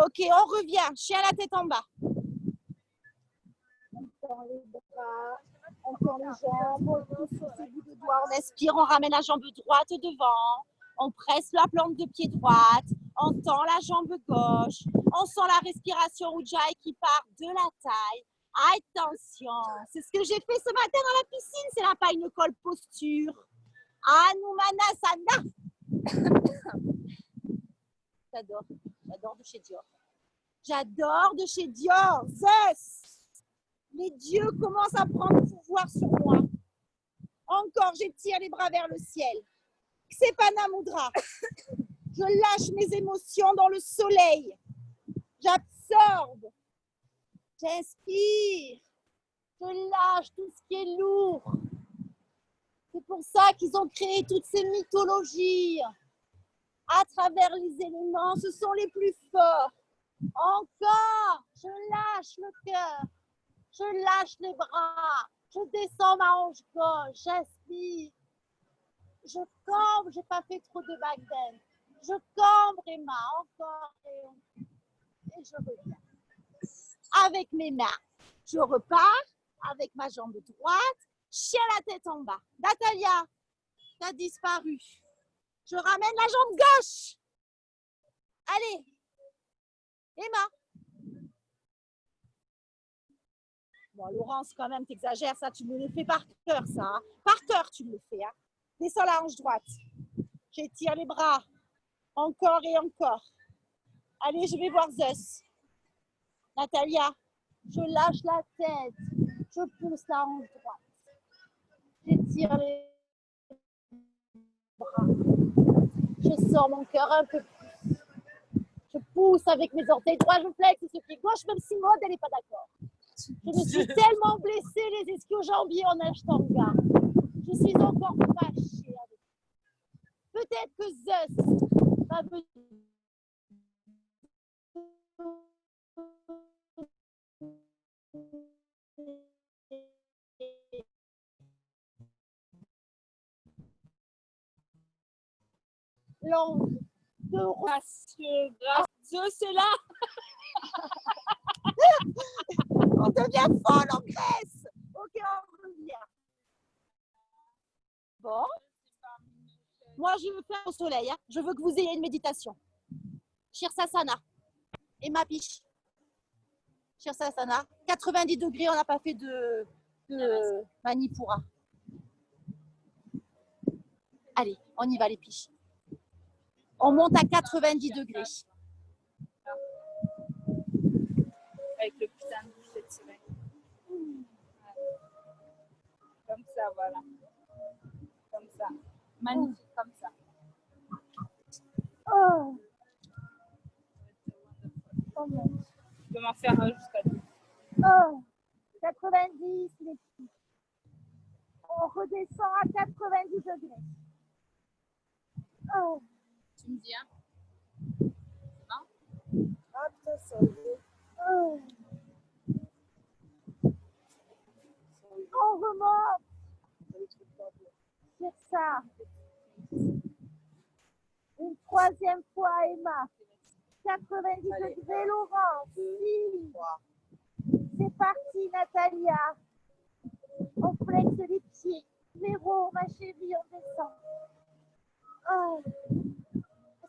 Ok, on revient. Chien la tête en bas. On tend les bras, on tend les jambes, on pousse sur ses bouts de doigts, on inspire, on ramène la jambe droite devant, on presse la plante de pied droite, on tend la jambe gauche, on sent la respiration Ujjayi qui part de la taille. Attention, c'est ce que j'ai fait ce matin dans la piscine, c'est là pas une colle posture. Hanumanasana. J'adore de chez Dior. J'adore de chez Dior. Zeus. Les dieux commencent à prendre pouvoir sur moi. Encore, j'étire les bras vers le ciel. Ksepana Mudra. Je lâche mes émotions dans le soleil. J'absorbe. J'inspire. Je lâche tout ce qui est lourd. C'est pour ça qu'ils ont créé toutes ces mythologies. À travers les éléments, ce sont les plus forts. Encore, je lâche le cœur. Je lâche les bras. Je descends ma hanche gauche. J'inspire. Je cambre. J'ai pas fait trop de backbend. Je cambre les mains. Encore et je reviens. Avec mes mains, je repars. Avec ma jambe droite. Chien la tête en bas. Natalia, tu as disparu. Je ramène la jambe gauche. Allez. Emma. Bon, Laurence, quand même, t'exagères, ça, tu me le fais par cœur, ça. Hein. Par cœur, tu me le fais. Hein. Descends la hanche droite. J'étire les bras. Encore et encore. Allez, je vais voir Zeus. Natalia, je lâche la tête. Je pousse la hanche droite. J'étire les bras. Je sors mon cœur un peu plus. Je pousse avec mes orteils droits, je flexe ce pied gauche, même si Maud, elle n'est pas d'accord. Je me suis tellement blessée les ischio-jambiers en ashtanga. Je suis encore fâchée avec. Peut-être que Zeus va me langue de race. Zeus est là. On devient folle en Grèce. Ok, on revient. Bon. Moi, je veux faire au soleil. Hein. Je veux que vous ayez une méditation. Shirsasana. Et ma piche. Shirsasana. 90 degrés, on n'a pas fait de Manipura. Allez, on y va les piches. On monte à 90 degrés. Avec le putain de bouffée de soleil. Comme ça, voilà. Comme ça. Magnifique, comme ça. Oh. Je peux m'en faire jusqu'à 2. Oh, 90, les petits. On redescend à 90 degrés. Oh. Tu me dis, hein? Ah, putain, ça y est. Oh. On remonte. C'est ça. Une troisième fois, Emma. 90 degrés, Laurent. Si. C'est parti, Natalia. On flexe les pieds. Véro, ma chérie, on descend. Oh.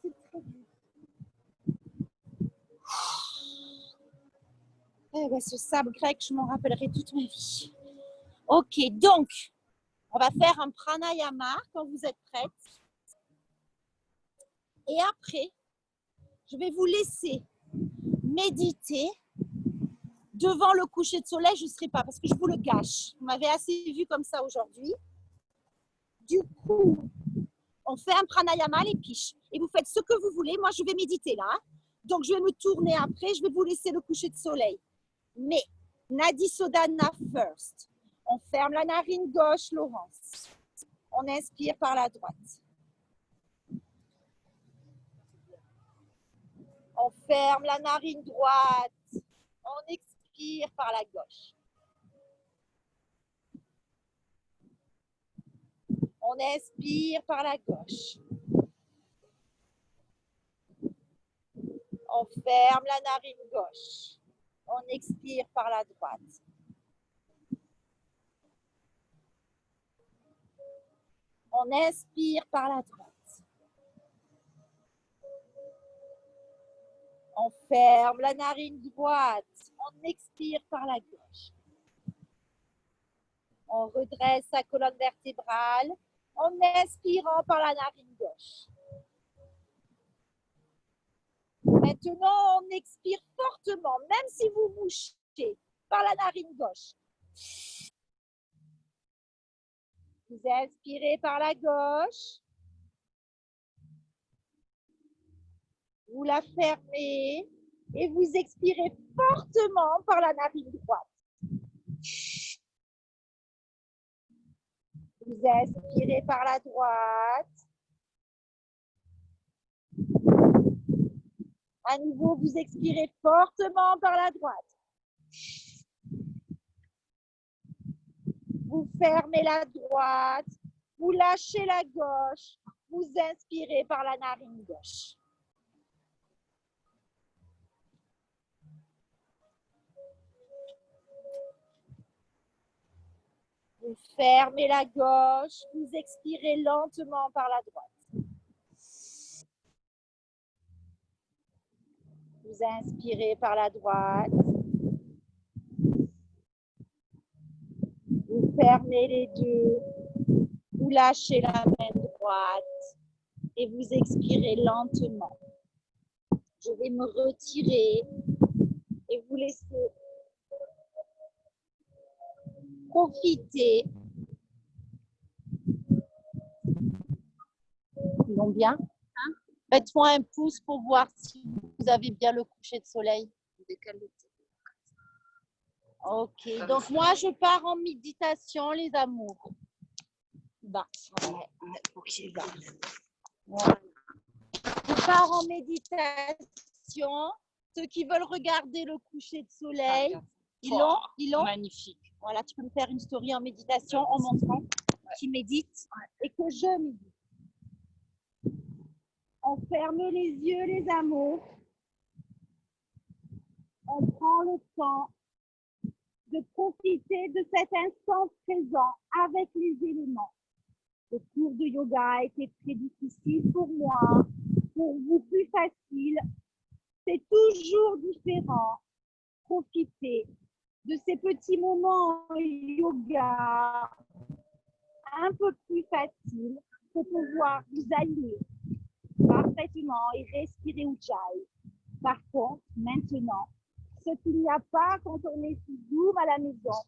C'est très dur. Eh ben, ce sable grec, je m'en rappellerai toute ma vie. Ok, donc, on va faire un pranayama quand vous êtes prête. Et après, je vais vous laisser méditer devant le coucher de soleil. Je ne serai pas parce que je vous le gâche. Vous m'avez assez vu comme ça aujourd'hui. Du coup, on fait un pranayama, les piches. Et vous faites ce que vous voulez. Moi, je vais méditer là. Donc, je vais me tourner après. Je vais vous laisser le coucher de soleil. Mais, Nadi Sodhana first. On ferme la narine gauche, Laurence. On inspire par la droite. On ferme la narine droite. On expire par la gauche. On inspire par la gauche. On ferme la narine gauche. On expire par la droite. On inspire par la droite. On ferme la narine droite. On expire par la gauche. On redresse sa colonne vertébrale en inspirant par la narine gauche. Maintenant, on expire fortement, même si vous mouchez par la narine gauche. Vous inspirez par la gauche. Vous la fermez et vous expirez fortement par la narine droite. Vous inspirez par la droite. À nouveau, vous expirez fortement par la droite. Vous fermez la droite. Vous lâchez la gauche. Vous inspirez par la narine gauche. Vous fermez la gauche, vous expirez lentement par la droite. Vous inspirez par la droite. Vous fermez les deux. Vous lâchez la main droite et vous expirez lentement. Je vais me retirer et vous laisser profiter. Ils vont bien? Hein? Faites-moi un pouce pour voir si vous avez bien le coucher de soleil. Ok, donc moi je pars en méditation, les amours. Bah, ouais, bah. Voilà. Je pars en méditation. Ceux qui veulent regarder le coucher de soleil, ils l'ont. Magnifique. Voilà, tu peux me faire une story en méditation en montrant qui médite et que je médite. On ferme les yeux, les amours. On prend le temps de profiter de cet instant présent avec les éléments. Le cours de yoga a été très difficile pour moi, pour vous plus facile. C'est toujours différent. Profitez de ces petits moments yoga un peu plus faciles pour pouvoir vous allier parfaitement et respirer Ujjayi. Par contre, maintenant, ce qu'il n'y a pas quand on est sous Zoom à la maison,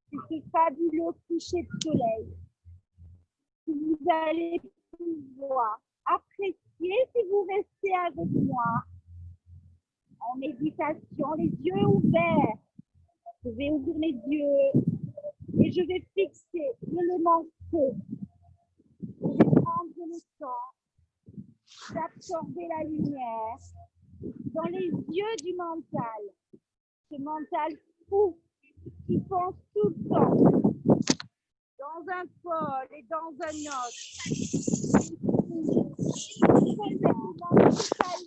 c'est ce fabuleux coucher de soleil que vous allez pouvoir apprécier si vous restez avec moi en méditation, les yeux ouverts. Je vais ouvrir mes yeux et je vais fixer l'élément feu. Je vais prendre le temps d'absorber la lumière dans les yeux du mental. Ce mental fou qui pense tout le temps dans un pôle et dans un autre. Complètement totalement présent.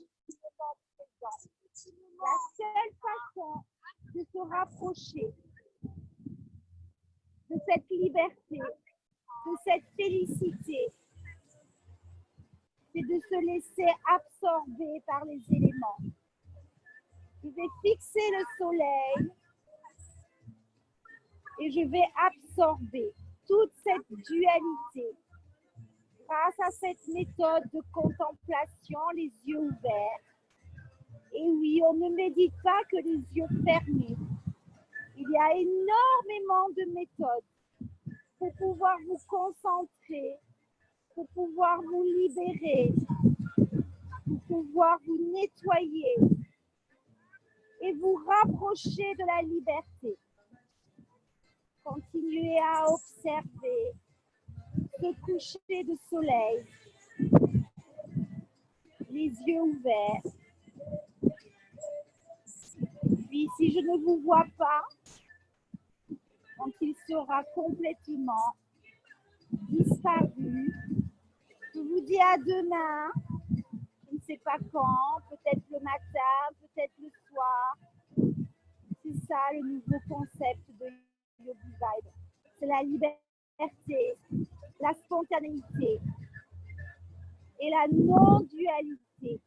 La seule façon de se rapprocher de cette liberté, de cette félicité, c'est de se laisser absorber par les éléments. Je vais fixer le soleil et je vais absorber toute cette dualité grâce à cette méthode de contemplation, les yeux ouverts. Et oui, on ne médite pas que les yeux fermés. Il y a énormément de méthodes pour pouvoir vous concentrer, pour pouvoir vous libérer, pour pouvoir vous nettoyer et vous rapprocher de la liberté. Continuez à observer ce coucher de soleil, les yeux ouverts. Puis, si je ne vous vois pas, quand il sera complètement disparu, je vous dis à demain. Je ne sais pas quand, peut-être le matin, peut-être le soir. C'est ça le nouveau concept de Yogi Vibe. C'est la liberté, la spontanéité et la non-dualité.